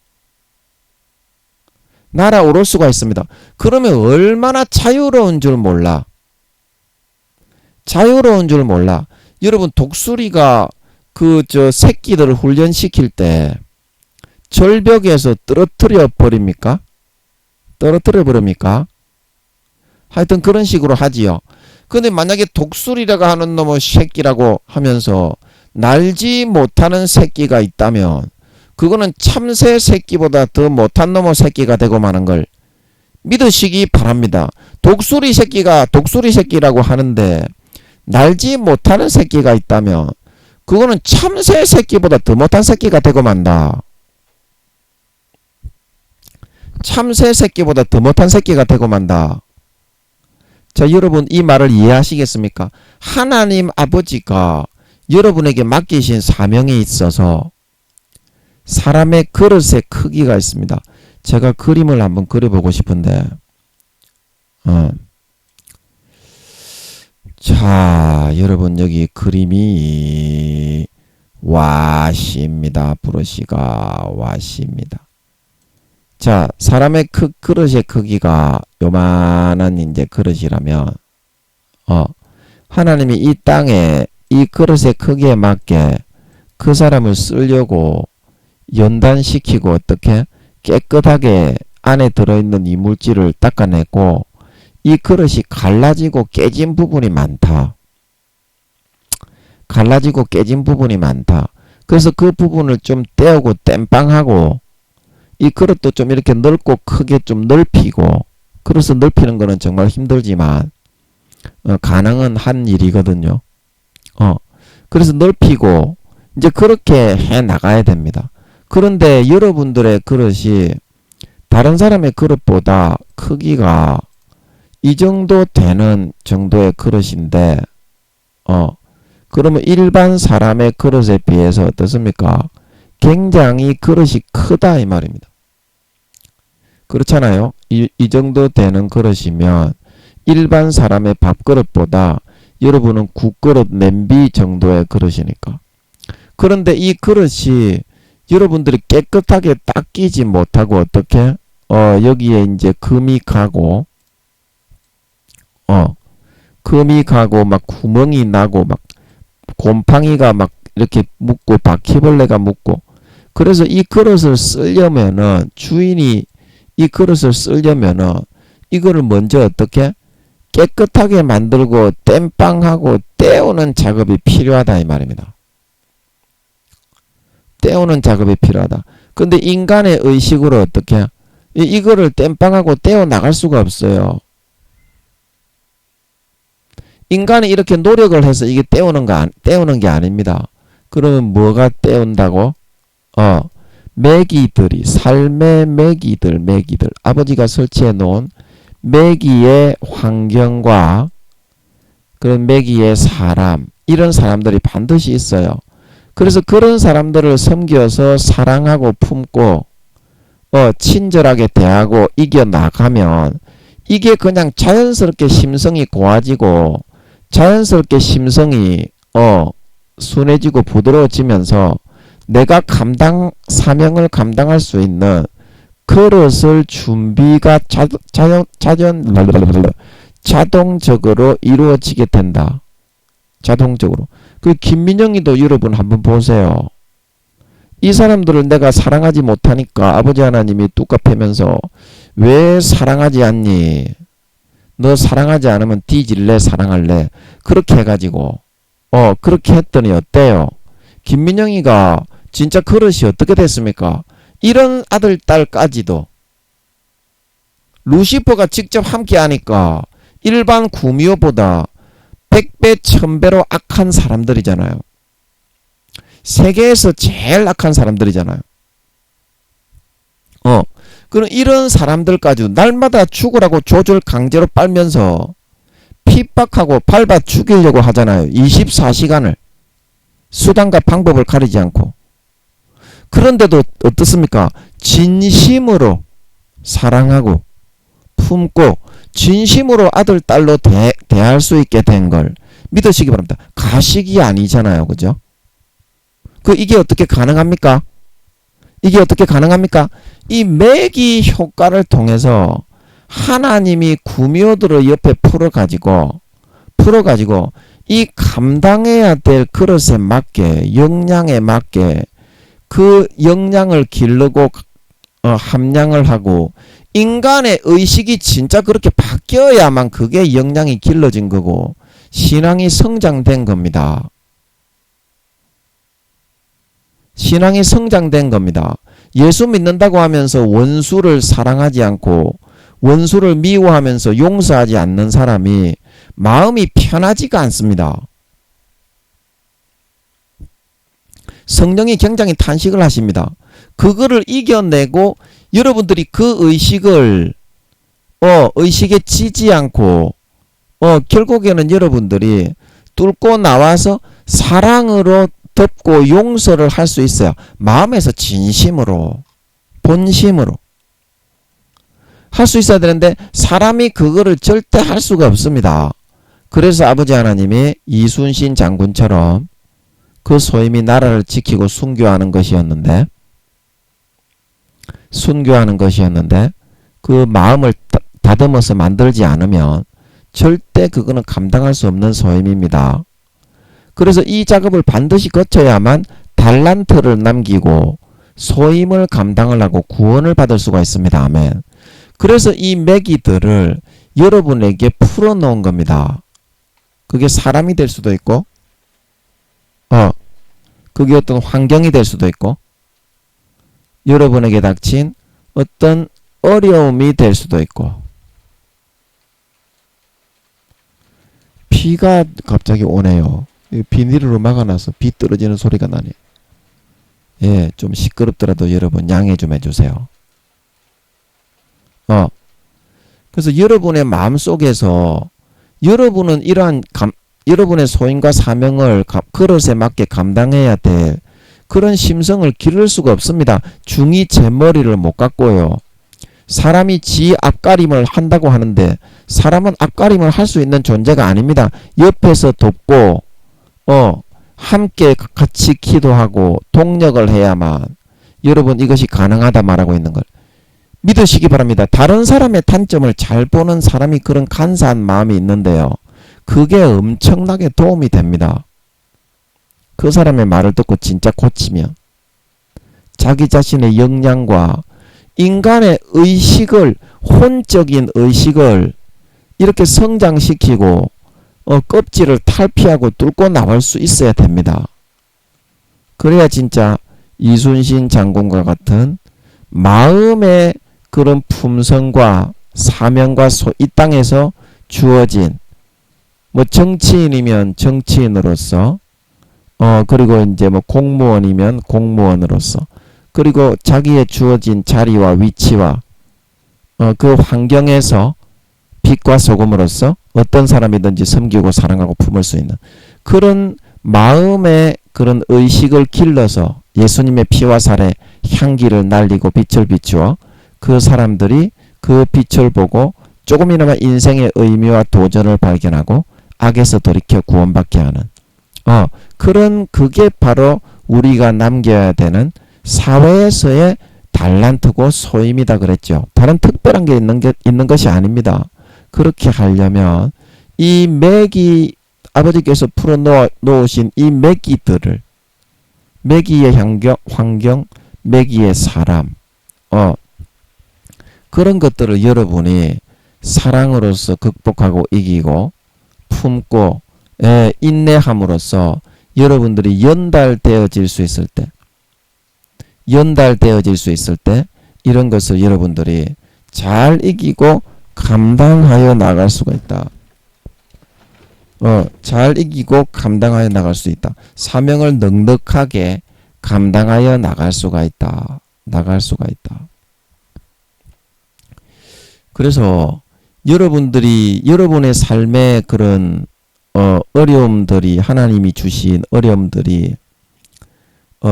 날아오를 수가 있습니다. 그러면 얼마나 자유로운 줄 몰라. 자유로운 줄 몰라. 여러분 독수리가 새끼들을 훈련시킬 때 절벽에서 떨어뜨려 버립니까? 떨어뜨려 버립니까? 하여튼 그런 식으로 하지요. 근데 만약에 독수리라고 하는 놈의 새끼라고 하면서 날지 못하는 새끼가 있다면 그거는 참새 새끼보다 더 못한 놈의 새끼가 되고 마는 걸 믿으시기 바랍니다. 독수리 새끼가 독수리 새끼라고 하는데 날지 못하는 새끼가 있다면 그거는 참새 새끼보다 더 못한 새끼가 되고 만다. 참새 새끼보다 더 못한 새끼가 되고 만다. 자, 여러분 이 말을 이해하시겠습니까? 하나님 아버지가 여러분에게 맡기신 사명에 있어서 사람의 그릇의 크기가 있습니다. 제가 그림을 한번 그려보고 싶은데 자, 여러분 여기 그림이 와시입니다. 브러쉬가 와시입니다. 자, 사람의 그릇의 크기가 요만한 이제 그릇이라면 하나님이 이 땅에 이 그릇의 크기에 맞게 그 사람을 쓰려고 연단시키고 어떻게 깨끗하게 안에 들어있는 이물질을 닦아내고 이 그릇이 갈라지고 깨진 부분이 많다. 갈라지고 깨진 부분이 많다. 그래서 그 부분을 좀 떼우고 땜빵하고 이 그릇도 좀 이렇게 넓고 크게 좀 넓히고 그래서 넓히는 거는 정말 힘들지만 가능은 한 일이거든요. 그래서 넓히고 이제 그렇게 해 나가야 됩니다. 그런데 여러분들의 그릇이 다른 사람의 그릇보다 크기가 이 정도 되는 정도의 그릇인데 그러면 일반 사람의 그릇에 비해서 어떻습니까? 굉장히 그릇이 크다 이 말입니다. 그렇잖아요. 이 정도 되는 그릇이면 일반 사람의 밥그릇보다 여러분은 국그릇 냄비 정도의 그릇이니까. 그런데 이 그릇이 여러분들이 깨끗하게 닦이지 못하고 어떻게 여기에 이제 금이 가고 막 구멍이 나고 막 곰팡이가 막 이렇게 묻고 바퀴벌레가 묻고 그래서 이 그릇을 쓰려면은 주인이 이 그릇을 쓰려면은 이거를 먼저 어떻게 깨끗하게 만들고 땜빵하고 떼우는 작업이 필요하다 이 말입니다. 떼우는 작업이 필요하다. 근데 인간의 의식으로 어떻게 이거를 땜빵하고 떼어 나갈 수가 없어요. 인간이 이렇게 노력을 해서 이게 떼우는 게 아닙니다. 그러면 뭐가 떼운다고? 메기들이 삶의 메기들 아버지가 설치해 놓은 메기의 환경과 그런 메기의 사람 이런 사람들이 반드시 있어요. 그래서 그런 사람들을 섬겨서 사랑하고 품고 친절하게 대하고 이겨나가면 이게 그냥 자연스럽게 심성이 고와지고 자연스럽게 심성이 순해지고 부드러워지면서 내가 사명을 감당할 수 있는 그릇을 준비가 자동적으로 이루어지게 된다. 자동적으로. 그 김민영이도 여러분 한번 보세요. 이 사람들을 내가 사랑하지 못하니까 아버지 하나님이 뚜까 패면서 왜 사랑하지 않니? 너 사랑하지 않으면 뒤질래 사랑할래? 그렇게 해가지고 그렇게 했더니 어때요? 김민영이가 진짜 그릇이 어떻게 됐습니까? 이런 아들 딸까지도 루시퍼가 직접 함께 하니까 일반 구미호보다 100배 1000배로 악한 사람들이잖아요. 세계에서 제일 악한 사람들이잖아요. 그럼 이런 사람들까지도 날마다 죽으라고 조절 강제로 빨면서 핍박하고 밟아 죽이려고 하잖아요. 24시간을 수단과 방법을 가리지 않고. 그런데도 어떻습니까? 진심으로 사랑하고 품고 진심으로 아들 딸로 대할 수 있게 된 걸 믿으시기 바랍니다. 가식이 아니잖아요. 그죠? 이게 어떻게 가능합니까? 이게 어떻게 가능합니까? 이 매기 효과를 통해서 하나님이 구미호들을 옆에 풀어가지고 이 감당해야 될 그릇에 맞게 역량에 맞게 그 역량을 기르고 함량을 하고 인간의 의식이 진짜 그렇게 바뀌어야만 그게 역량이 길러진 거고 신앙이 성장된 겁니다. 신앙이 성장된 겁니다. 예수 믿는다고 하면서 원수를 사랑하지 않고 원수를 미워하면서 용서하지 않는 사람이 마음이 편하지가 않습니다. 성령이 굉장히 탄식을 하십니다. 그거를 이겨내고 여러분들이 그 의식을 의식에 지지 않고 결국에는 여러분들이 뚫고 나와서 사랑으로 덮고 용서를 할 수 있어요. 마음에서 진심으로 본심으로 할 수 있어야 되는데 사람이 그거를 절대 할 수가 없습니다. 그래서 아버지 하나님이 이순신 장군처럼 그 소임이 나라를 지키고 순교하는 것이었는데 그 마음을 다듬어서 만들지 않으면 절대 그거는 감당할 수 없는 소임입니다. 그래서 이 작업을 반드시 거쳐야만 달란트를 남기고 소임을 감당을 하고 구원을 받을 수가 있습니다. 아멘. 그래서 이 매기들을 여러분에게 풀어놓은 겁니다. 그게 사람이 될 수도 있고 그게 어떤 환경이 될 수도 있고 여러분에게 닥친 어떤 어려움이 될 수도 있고 비가 갑자기 오네요. 비닐로 막아놔서 비 떨어지는 소리가 나네. 예, 좀 시끄럽더라도 여러분 양해 좀 해주세요. 그래서 여러분의 마음속에서 여러분은 이러한 여러분의 소임과 사명을 그릇에 맞게 감당해야 될 그런 심성을 기를 수가 없습니다. 중이 제 머리를 못 깎고요. 사람이 지 앞가림을 한다고 하는데 사람은 앞가림을 할 수 있는 존재가 아닙니다. 옆에서 돕고 함께 같이 기도하고 동력을 해야만 여러분 이것이 가능하다 말하고 있는 걸 믿으시기 바랍니다. 다른 사람의 단점을 잘 보는 사람이 그런 간사한 마음이 있는데요. 그게 엄청나게 도움이 됩니다. 그 사람의 말을 듣고 진짜 고치면 자기 자신의 역량과 인간의 의식을 혼적인 의식을 이렇게 성장시키고 껍질을 탈피하고 뚫고 나올 수 있어야 됩니다. 그래야 진짜 이순신 장군과 같은 마음의 그런 품성과 사명과 이 땅에서 주어진 뭐 정치인이면 정치인으로서 그리고 이제 뭐 공무원이면 공무원으로서 그리고 자기의 주어진 자리와 위치와 그 환경에서 빛과 소금으로서 어떤 사람이든지 섬기고 사랑하고 품을 수 있는 그런 마음의 그런 의식을 길러서 예수님의 피와 살의 향기를 날리고 빛을 비추어 그 사람들이 그 빛을 보고 조금이나마 인생의 의미와 도전을 발견하고 악에서 돌이켜 구원받게 하는 그런 그게 바로 우리가 남겨야 되는 사회에서의 달란트고 소임이다 그랬죠. 다른 특별한 게 있는 것이 아닙니다. 그렇게 하려면 이 매기 아버지께서 풀어놓으신 이 매기들을 매기의 환경 매기의 사람 그런 것들을 여러분이 사랑으로서 극복하고 이기고 품고 인내함으로써 여러분들이 연달되어질 수 있을 때 이런 것을 여러분들이 잘 이기고 감당하여 나갈 수가 있다. 잘 이기고 감당하여 나갈 수 있다. 사명을 넉넉하게 감당하여 나갈 수가 있다. 그래서 여러분들이 여러분의 삶의 그런 어려움들이 하나님이 주신 어려움들이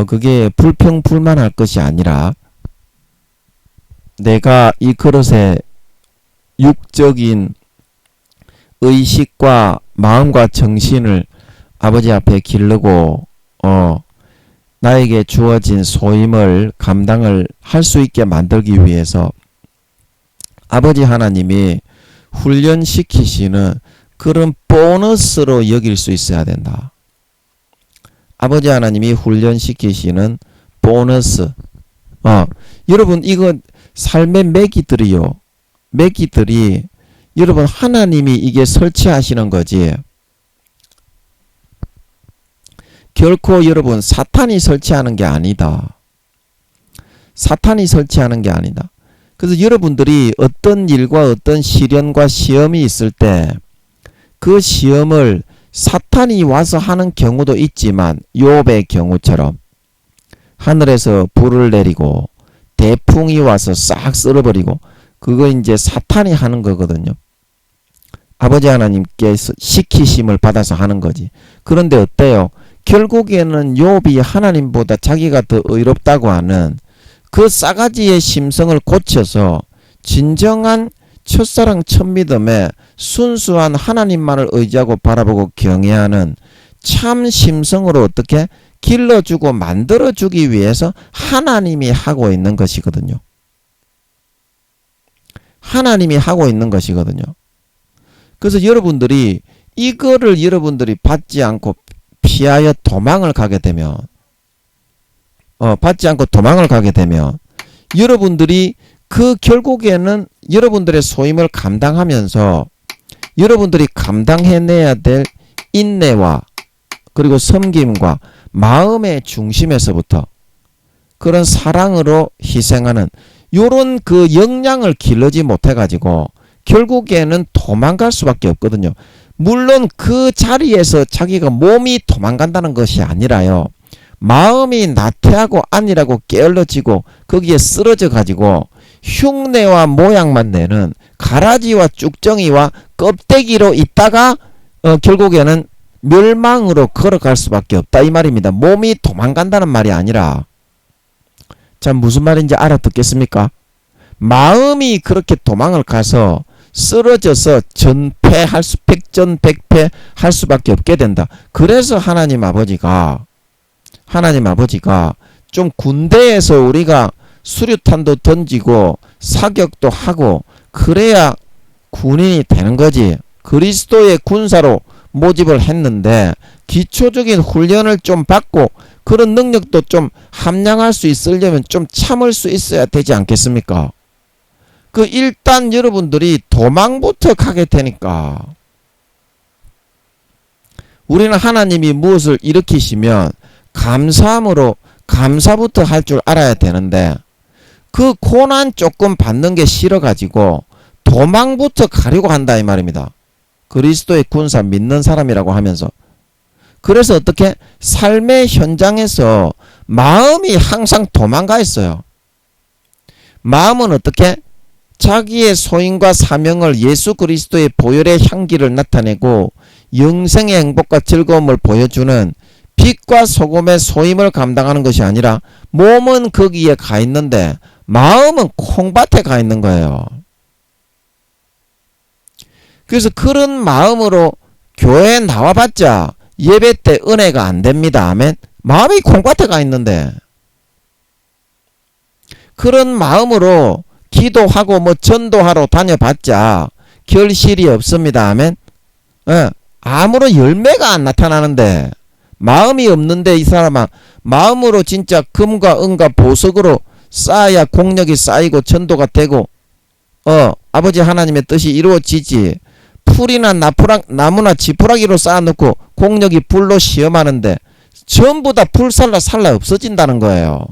그게 불평불만할 것이 아니라 내가 이 그릇에 육적인 의식과 마음과 정신을 아버지 앞에 기르고 나에게 주어진 소임을 감당을 할 수 있게 만들기 위해서 아버지 하나님이 훈련시키시는 그런 보너스로 여길 수 있어야 된다. 아버지 하나님이 훈련시키시는 보너스. 여러분 이거 삶의 매기들이 여러분 하나님이 이게 설치하시는 거지. 결코 여러분 사탄이 설치하는 게 아니다. 그래서 여러분들이 어떤 일과 어떤 시련과 시험이 있을 때 그 시험을 사탄이 와서 하는 경우도 있지만 욥의 경우처럼 하늘에서 불을 내리고 대풍이 와서 싹 쓸어버리고 그거 이제 사탄이 하는 거거든요. 아버지 하나님께서 시키심을 받아서 하는 거지. 그런데 어때요? 결국에는 욥이 하나님보다 자기가 더 의롭다고 하는 그 싸가지의 심성을 고쳐서 진정한 첫사랑 첫믿음에 순수한 하나님만을 의지하고 바라보고 경외하는 참 심성으로 어떻게 길러주고 만들어주기 위해서 하나님이 하고 있는 것이거든요. 그래서 여러분들이 이거를 여러분들이 받지 않고 피하여 도망을 가게 되면 여러분들이 그 결국에는 여러분들의 소임을 감당하면서 여러분들이 감당해내야 될 인내와 그리고 섬김과 마음의 중심에서부터 그런 사랑으로 희생하는 요런 그 역량을 길러지 못해가지고 결국에는 도망갈 수밖에 없거든요. 물론 그 자리에서 자기가 몸이 도망간다는 것이 아니라요. 마음이 나태하고 안일하고 게을러지고 거기에 쓰러져 가지고 흉내와 모양만 내는 가라지와 쭉정이와 껍데기로 있다가 결국에는 멸망으로 걸어갈 수밖에 없다 이 말입니다. 몸이 도망간다는 말이 아니라, 자, 무슨 말인지 알아듣겠습니까? 마음이 그렇게 도망을 가서 쓰러져서 전패할 수, 백전백패 할 수밖에 없게 된다. 그래서 하나님 아버지가 좀 군대에서 우리가 수류탄도 던지고 사격도 하고 그래야 군인이 되는 거지. 그리스도의 군사로 모집을 했는데 기초적인 훈련을 좀 받고 그런 능력도 좀 함양할 수 있으려면 좀 참을 수 있어야 되지 않겠습니까? 일단 여러분들이 도망부터 가게 되니까, 우리는 하나님이 무엇을 일으키시면 감사함으로 감사부터 할 줄 알아야 되는데, 그 고난 조금 받는 게 싫어가지고 도망부터 가려고 한다 이 말입니다. 그리스도의 군사 믿는 사람이라고 하면서. 그래서 어떻게 삶의 현장에서 마음이 항상 도망가 있어요. 마음은 어떻게 자기의 소임과 사명을 예수 그리스도의 보혈의 향기를 나타내고 영생의 행복과 즐거움을 보여주는 빛과 소금의 소임을 감당하는 것이 아니라, 몸은 거기에 가 있는데 마음은 콩밭에 가 있는 거예요. 그래서 그런 마음으로 교회에 나와봤자 예배 때 은혜가 안 됩니다. 아멘. 마음이 콩밭에 가 있는데, 그런 마음으로 기도하고 전도하러 다녀봤자 결실이 없습니다. 아멘. 아무런 열매가 안 나타나는데, 마음이 없는데 이 사람아 마음으로 진짜 금과 은과 보석으로 쌓아야 공력이 쌓이고 전도가 되고 아버지 하나님의 뜻이 이루어지지. 풀이나 나무나 지푸라기로 쌓아놓고 공력이 불로 시험하는데 전부 다 불살라 살라 없어진다는 거예요.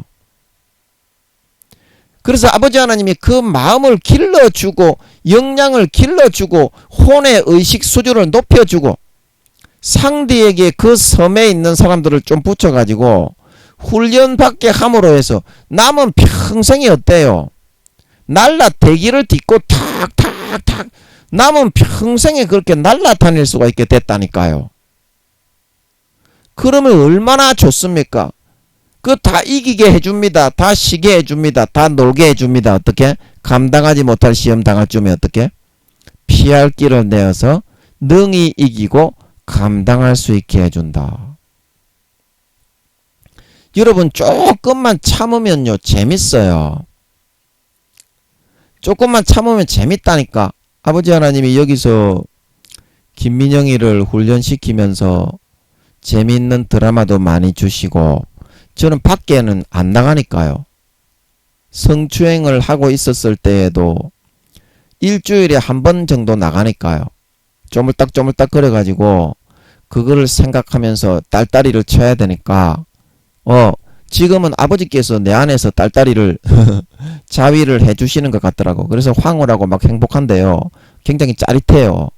그래서 아버지 하나님이 그 마음을 길러주고 영양을 길러주고 혼의 의식 수준을 높여주고 상대에게 그 섬에 있는 사람들을 좀 붙여가지고 훈련받게 함으로 해서 남은 평생이 어때요? 날라 대기를 딛고 탁탁탁 남은 평생에 그렇게 날라다닐 수가 있게 됐다니까요. 그러면 얼마나 좋습니까? 다 이기게 해줍니다. 다 쉬게 해줍니다. 다 놀게 해줍니다. 어떻게? 감당하지 못할 시험 당할 쯤에 어떻게? 피할 길을 내어서 능히 이기고 감당할 수 있게 해준다. 여러분 조금만 참으면요 재밌어요. 조금만 참으면 재밌다니까. 아버지 하나님이 여기서 김민영이를 훈련시키면서 재미있는 드라마도 많이 주시고, 저는 밖에는 안 나가니까요. 성추행을 하고 있었을 때에도 일주일에 한 번 정도 나가니까요. 쪼물딱쪼물딱 그래가지고 그거를 생각하면서 딸딸이를 쳐야 되니까 지금은 아버지께서 내 안에서 딸딸이를 자위를 해주시는 것 같더라고. 그래서 황홀하고 막 행복한데요. 굉장히 짜릿해요.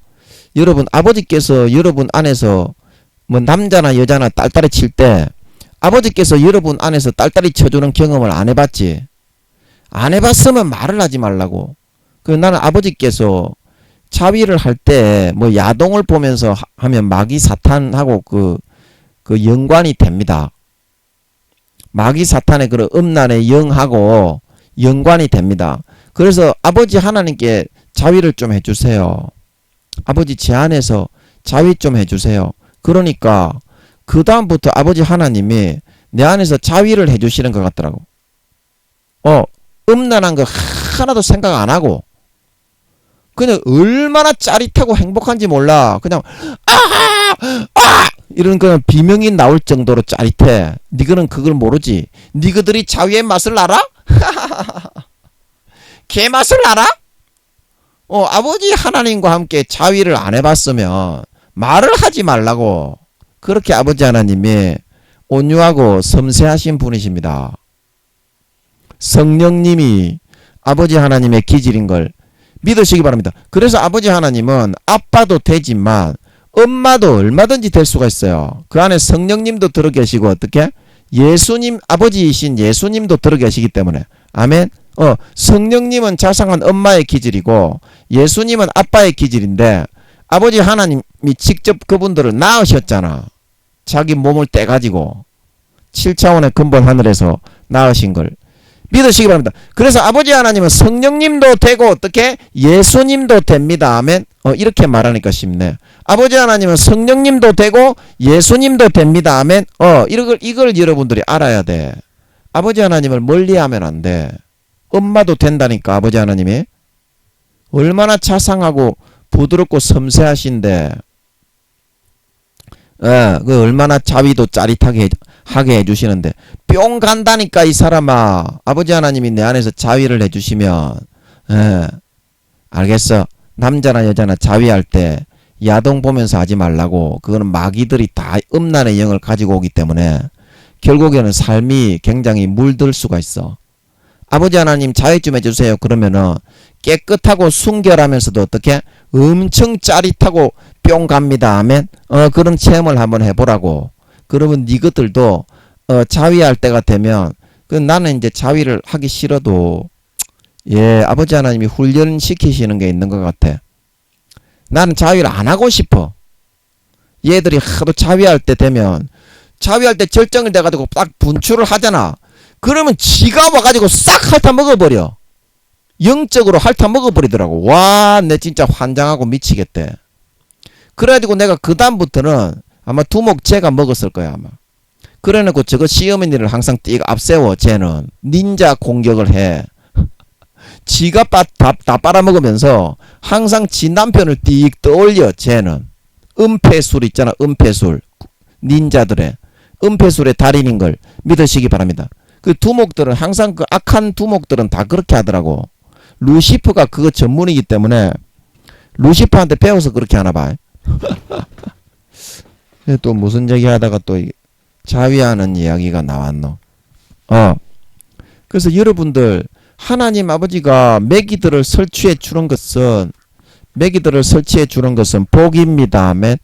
여러분 아버지께서 여러분 안에서 남자나 여자나 딸딸이 칠 때 아버지께서 여러분 안에서 딸딸이 쳐주는 경험을 안 해봤지? 안 해봤으면 말을 하지 말라고. 나는 아버지께서 자위를 할 때 야동을 보면서 하면 마귀 사탄하고 그 연관이 됩니다. 마귀 사탄의 그런 음란의 영하고 연관이 됩니다. 그래서 아버지 하나님께 자위를 좀 해주세요. 아버지 제 안에서 자위 좀 해주세요. 그러니까 그 다음부터 아버지 하나님이 내 안에서 자위를 해주시는 것 같더라고. 음란한 거 하나도 생각 안 하고 그냥 얼마나 짜릿하고 행복한지 몰라. 그냥 이런 그냥 비명이 나올 정도로 짜릿해. 니거는 그걸 모르지. 니거들이 자위의 맛을 알아? 개 맛을 알아? 아버지 하나님과 함께 자위를 안 해봤으면 말을 하지 말라고. 그렇게 아버지 하나님이 온유하고 섬세하신 분이십니다. 성령님이 아버지 하나님의 기질인 걸 믿으시기 바랍니다. 그래서 아버지 하나님은 아빠도 되지만 엄마도 얼마든지 될 수가 있어요. 그 안에 성령님도 들어 계시고 어떻게? 예수님 아버지이신 예수님도 들어 계시기 때문에. 아멘. 성령님은 자상한 엄마의 기질이고 예수님은 아빠의 기질인데 아버지 하나님이 직접 그분들을 낳으셨잖아. 자기 몸을 떼가지고 7차원의 근본 하늘에서 낳으신 걸 믿으시기 바랍니다. 그래서 아버지 하나님은 성령님도 되고 어떻게? 예수님도 됩니다. 아멘. 이렇게 말하니까 쉽네. 아버지 하나님은 성령님도 되고 예수님도 됩니다. 아멘. 이걸 여러분들이 알아야 돼. 아버지 하나님을 멀리하면 안 돼. 엄마도 된다니까. 아버지 하나님이 얼마나 자상하고 부드럽고 섬세하신데 그 얼마나 자위도 짜릿하게 하게 해주시는데 뿅 간다니까 이 사람아. 아버지 하나님이 내 안에서 자위를 해주시면 알겠어. 남자나 여자나 자위할 때 야동 보면서 하지 말라고. 그거는 마귀들이 다 음란의 영을 가지고 오기 때문에 결국에는 삶이 굉장히 물들 수가 있어. 아버지 하나님 자위 좀 해주세요. 그러면은 깨끗하고 순결하면서도 어떻게? 엄청 짜릿하고 뿅 갑니다. 아멘. 그런 체험을 한번 해보라고. 그러면 니것들도 자위할 때가 되면 나는 이제 자위를 하기 싫어도 아버지 하나님이 훈련시키시는 게 있는 것 같아. 나는 자위를 안 하고 싶어. 얘들이 하도 자위할 때 되면 자위할 때 절정이 돼가지고 딱 분출을 하잖아. 그러면 지가 와가지고 싹 핥아 먹어버려. 영적으로 핥아 먹어버리더라고. 와, 내 진짜 환장하고 미치겠대. 그래가지고 내가 그 다음부터는 아마 두목 쟤가 먹었을 거야 아마. 그래놓고 저거 시어머니를 항상 띠가 앞세워. 쟤는 닌자 공격을 해. 지가 다 빨아먹으면서 항상 지 남편을 띡 떠올려. 쟤는 은폐술 있잖아. 은폐술. 닌자들의 은폐술의 달인인 걸 믿으시기 바랍니다. 그 두목들은 항상 그 악한 두목들은 다 그렇게 하더라고. 루시퍼가 그거 전문이기 때문에 루시퍼한테 배워서 그렇게 하나 봐. 또 무슨 얘기 하다가 또 자위하는 이야기가 나왔노. 그래서 여러분들 하나님 아버지가 매기들을 설치해 주는 것은 복입니다. 아멘.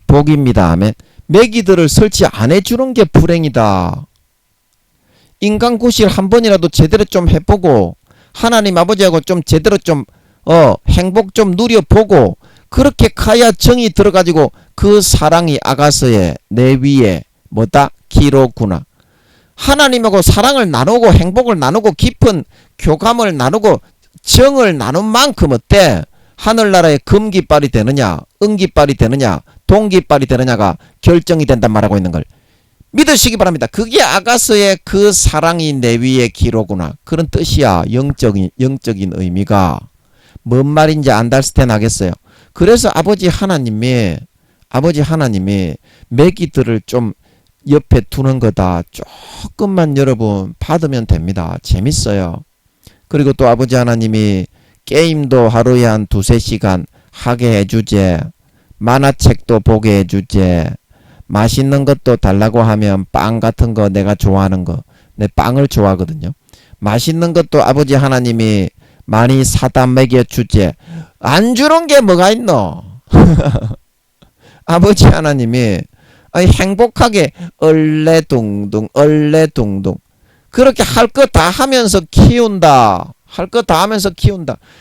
복입니다. 아멘. 매기들을 설치 안 해주는 게 불행이다. 인간 구실 한 번이라도 제대로 좀 해보고 하나님 아버지하고 좀 제대로 좀 행복 좀 누려보고 그렇게 가야 정이 들어가지고 그 사랑이 아가서에 내 위에 뭐다? 기로구나. 하나님하고 사랑을 나누고 행복을 나누고 깊은 교감을 나누고 정을 나눈 만큼 어때? 하늘나라의 금깃발이 되느냐 은깃발이 되느냐 동깃발이 되느냐가 결정이 된단 말하고 있는 걸 믿으시기 바랍니다. 그게 아가서의 그 사랑이 내 위에 기로구나. 그런 뜻이야. 영적인 의미가 뭔 말인지 안달스테 나겠어요. 그래서 아버지 하나님이 매기들을 좀 옆에 두는 거다. 조금만 여러분 받으면 됩니다. 재밌어요. 그리고 또 아버지 하나님이 게임도 하루에 한 2-3시간 하게 해주제. 만화책도 보게 해주제. 맛있는 것도 달라고 하면 빵 같은 거 내가 좋아하는 거. 내 빵을 좋아하거든요. 맛있는 것도 아버지 하나님이 많이 사다 먹여주제. 안 주는 게 뭐가 있노? 아버지 하나님이 행복하게 얼레둥둥 그렇게 할 거 다 하면서 키운다.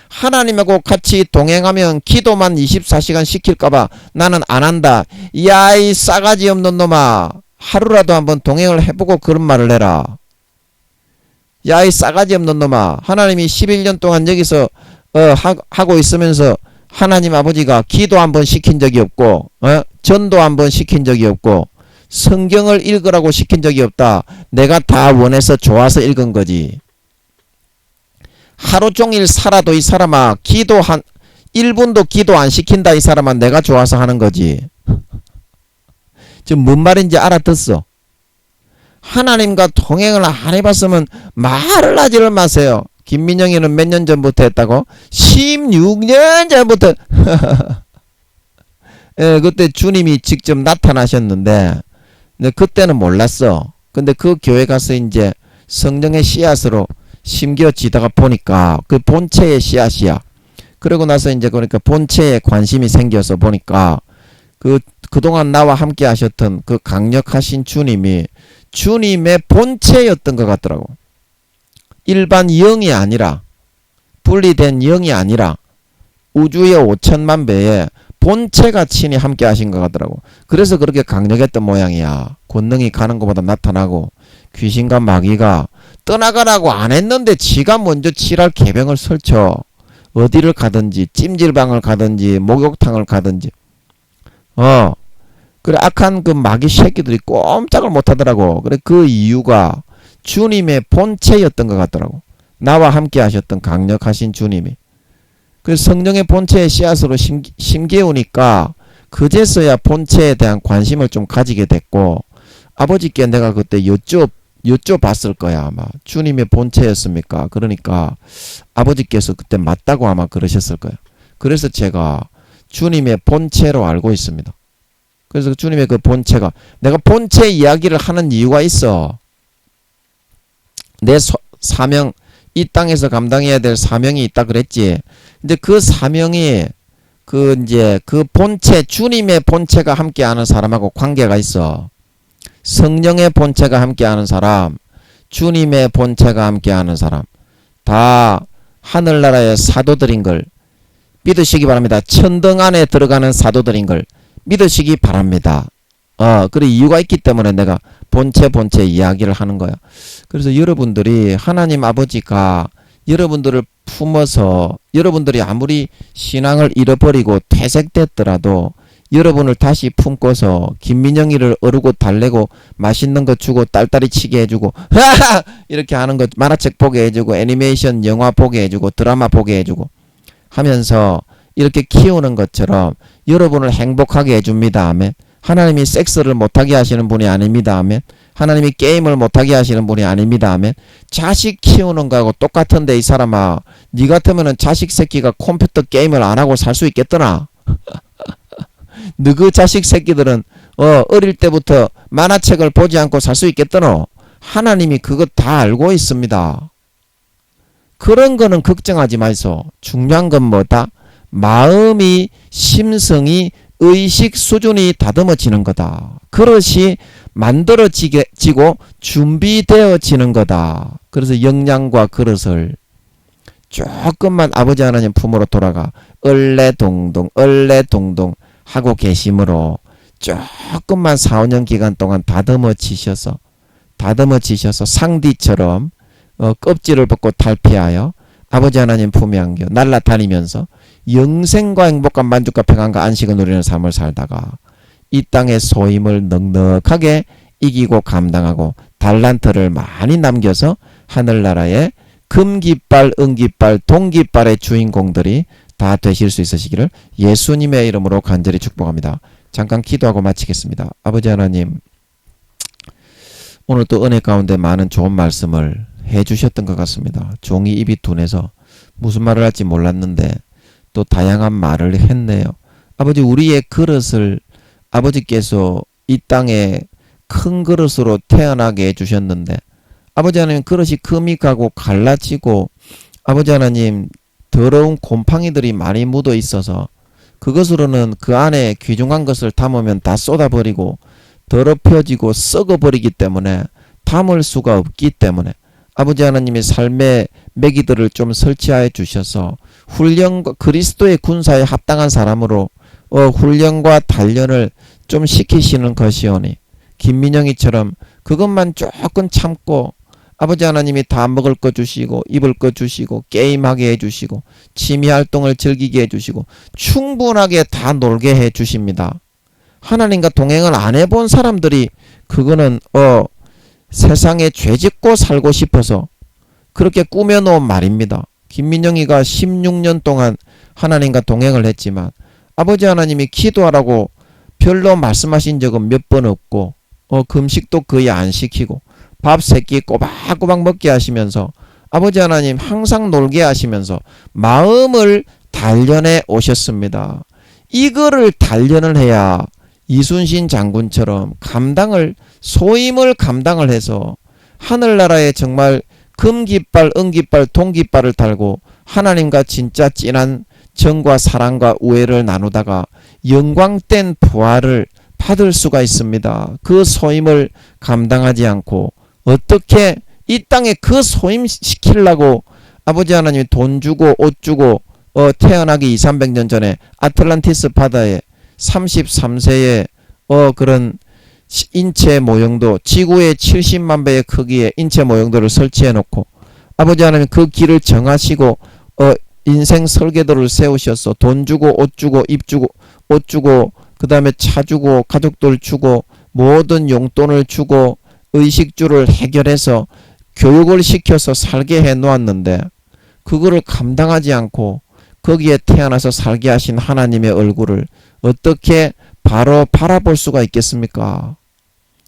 하나님하고 같이 동행하면 기도만 24시간 시킬까봐 나는 안 한다. 야, 이 싸가지 없는 놈아. 하루라도 한번 동행을 해보고 그런 말을 해라. 야, 이 싸가지 없는 놈아. 하나님이 11년 동안 여기서 하고 있으면서 하나님 아버지가 기도 한번 시킨 적이 없고 전도 한번 시킨 적이 없고 성경을 읽으라고 시킨 적이 없다. 내가 다 원해서 좋아서 읽은 거지. 하루 종일 살아도 이 사람아 1분도 기도 안 시킨다. 이 사람아 내가 좋아서 하는 거지. 지금 뭔 말인지 알아듣어? 하나님과 동행을 안 해봤으면 말을 하지를 마세요. 김민영이는 몇 년 전부터 했다고? 16년 전부터. 그때 주님이 직접 나타나셨는데 그때는 몰랐어. 근데 그 교회 가서 이제 성령의 씨앗으로 심겨지다가 보니까 그 본체의 씨앗이야. 그러고 나서 이제 그러니까 본체에 관심이 생겨서 보니까 그동안 나와 함께 하셨던 그 강력하신 주님이 주님의 본체였던 것 같더라고. 일반 영이 아니라, 분리된 영이 아니라 우주의 5천만 배에 본체가 친히 함께 하신 것 같더라고. 그래서 그렇게 강력했던 모양이야. 권능이 가는 것보다 나타나고 귀신과 마귀가 떠나가라고 안 했는데 지가 먼저 칠할 계병을 설쳐 어디를 가든지 찜질방을 가든지 목욕탕을 가든지 그래 악한 그 마귀 새끼들이 꼼짝을 못하더라고. 그래 그 이유가 주님의 본체였던 것 같더라고. 나와 함께 하셨던 강력하신 주님이. 그래서 성령의 본체의 씨앗으로 심기우니까 그제서야 본체에 대한 관심을 좀 가지게 됐고, 아버지께 내가 그때 여쭤봤을 거야 아마. 주님의 본체였습니까? 그러니까 아버지께서 그때 맞다고 아마 그러셨을 거야. 그래서 제가 주님의 본체로 알고 있습니다. 그래서 주님의 그 본체가, 내가 본체 이야기를 하는 이유가 있어. 내 사명, 이 땅에서 감당해야 될 사명이 있다 그랬지. 근데 그 사명이 그 본체, 주님의 본체가 함께하는 사람하고 관계가 있어. 성령의 본체가 함께하는 사람, 주님의 본체가 함께하는 사람, 다 하늘나라의 사도들인 걸 믿으시기 바랍니다. 천등 안에 들어가는 사도들인 걸 믿으시기 바랍니다. 그래 이유가 있기 때문에 내가 본체 이야기를 하는 거야. 그래서 여러분들이 하나님 아버지가 여러분들을 품어서 여러분들이 아무리 신앙을 잃어버리고 퇴색됐더라도 여러분을 다시 품고서 김민영이를 어르고 달래고 맛있는 거 주고 딸딸이 치게 해주고 이렇게 하는 거, 만화책 보게 해주고 애니메이션 영화 보게 해주고 드라마 보게 해주고 하면서 이렇게 키우는 것처럼 여러분을 행복하게 해줍니다. 아멘. 하나님이 섹스를 못하게 하시는 분이 아닙니다. 아멘. 하나님이 게임을 못하게 하시는 분이 아닙니다. 아멘. 자식 키우는 거하고 똑같은데 이 사람아, 니 같으면은 자식 새끼가 컴퓨터 게임을 안 하고 살 수 있겠더나? 너그 자식 새끼들은 어릴 때부터 만화책을 보지 않고 살 수 있겠더노? 하나님이 그거 다 알고 있습니다. 그런 거는 걱정하지 마이소. 중요한 건 뭐다? 마음이, 심성이, 의식 수준이 다듬어지는 거다. 그릇이 만들어지고 준비되어지는 거다. 그래서 역량과 그릇을 조금만 아버지 하나님 품으로 돌아가 얼레동동 하고 계심으로 조금만 4, 5년 기간 동안 다듬어지셔서 상디처럼 껍질을 벗고 탈피하여 아버지 하나님 품에 안겨 날아다니면서 영생과 행복과 만족과 평안과 안식을 누리는 삶을 살다가 이 땅의 소임을 넉넉하게 이기고 감당하고 달란트를 많이 남겨서 하늘나라의 금깃발, 은깃발, 동깃발의 주인공들이 다 되실 수 있으시기를 예수님의 이름으로 간절히 축복합니다. 잠깐 기도하고 마치겠습니다. 아버지 하나님, 오늘 또 은혜 가운데 많은 좋은 말씀을 해주셨던 것 같습니다. 종이 입이 둔해서 무슨 말을 할지 몰랐는데 또 다양한 말을 했네요. 아버지, 우리의 그릇을 아버지께서 이 땅에 큰 그릇으로 태어나게 해주셨는데 아버지 하나님, 그릇이 금이 가고 갈라지고 아버지 하나님, 더러운 곰팡이들이 많이 묻어 있어서 그것으로는 그 안에 귀중한 것을 담으면 다 쏟아버리고 더럽혀지고 썩어버리기 때문에 담을 수가 없기 때문에 아버지 하나님의 삶의 매기들을 좀 설치하여 주셔서 훈련과 그리스도의 군사에 합당한 사람으로 훈련과 단련을 좀 시키시는 것이오니 김민영이처럼 그것만 조금 참고 아버지 하나님이 다 먹을 거 주시고 입을 거 주시고 게임하게 해주시고 취미활동을 즐기게 해주시고 충분하게 다 놀게 해주십니다. 하나님과 동행을 안 해본 사람들이 그거는 세상에 죄짓고 살고 싶어서 그렇게 꾸며놓은 말입니다. 김민영이가 16년 동안 하나님과 동행을 했지만 아버지 하나님이 기도하라고 별로 말씀하신 적은 몇 번 없고 금식도 거의 안 시키고 밥 3끼 꼬박꼬박 먹게 하시면서 아버지 하나님 항상 놀게 하시면서 마음을 단련해 오셨습니다. 이거를 단련을 해야 이순신 장군처럼 소임을 감당을 해서 하늘나라에 정말 금깃발, 은깃발, 동깃발을 달고 하나님과 진짜 진한 정과 사랑과 우애를 나누다가 영광된 부활을 받을 수가 있습니다. 그 소임을 감당하지 않고 어떻게 이 땅에 그 소임 시키려고 아버지 하나님이 돈 주고 옷 주고 태어나기 2,300년 전에 아틀란티스 바다에 33세의 그런 인체 모형도 지구의 70만 배의 크기의 인체 모형도를 설치해 놓고 아버지 하나님 그 길을 정하시고 인생 설계도를 세우셔서 돈 주고 옷 주고 입 주고 옷 주고 그 다음에 차 주고 가족들 주고 모든 용돈을 주고 의식주를 해결해서 교육을 시켜서 살게 해 놓았는데 그거를 감당하지 않고 거기에 태어나서 살게 하신 하나님의 얼굴을 어떻게 바로 바라볼 수가 있겠습니까?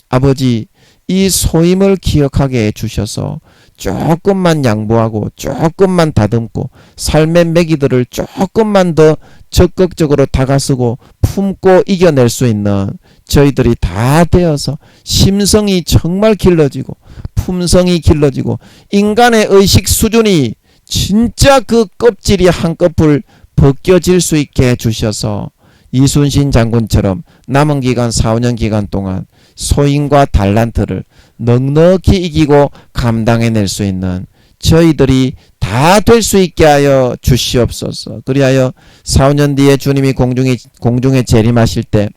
아버지, 이 소임을 기억하게 해주셔서 조금만 양보하고 조금만 다듬고 삶의 매기들을 조금만 더 적극적으로 다가서고 품고 이겨낼 수 있는 저희들이 다 되어서 심성이 정말 길러지고 품성이 길러지고 인간의 의식 수준이 진짜 그 껍질이 한꺼풀 벗겨질 수 있게 해주셔서 이순신 장군처럼 남은 기간 4, 5년 기간 동안 소임과 달란트를 넉넉히 이기고 감당해낼 수 있는 저희들이 다 될 수 있게 하여 주시옵소서. 그리하여 4, 5년 뒤에 주님이 공중에 재림하실 때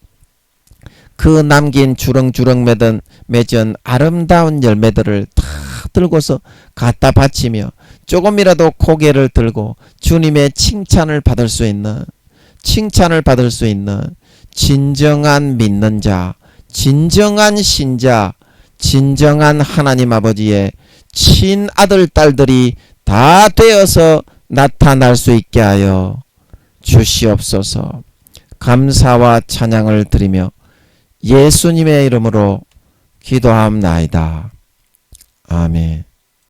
그 남긴 주렁주렁 맺은 아름다운 열매들을 다 들고서 갖다 바치며 조금이라도 고개를 들고 주님의 칭찬을 받을 수 있는 진정한 믿는 자, 진정한 신자, 진정한 하나님 아버지의 친아들 딸들이 다 되어서 나타날 수 있게 하여 주시옵소서. 감사와 찬양을 드리며 예수님의 이름으로 기도하옵나이다. 아멘.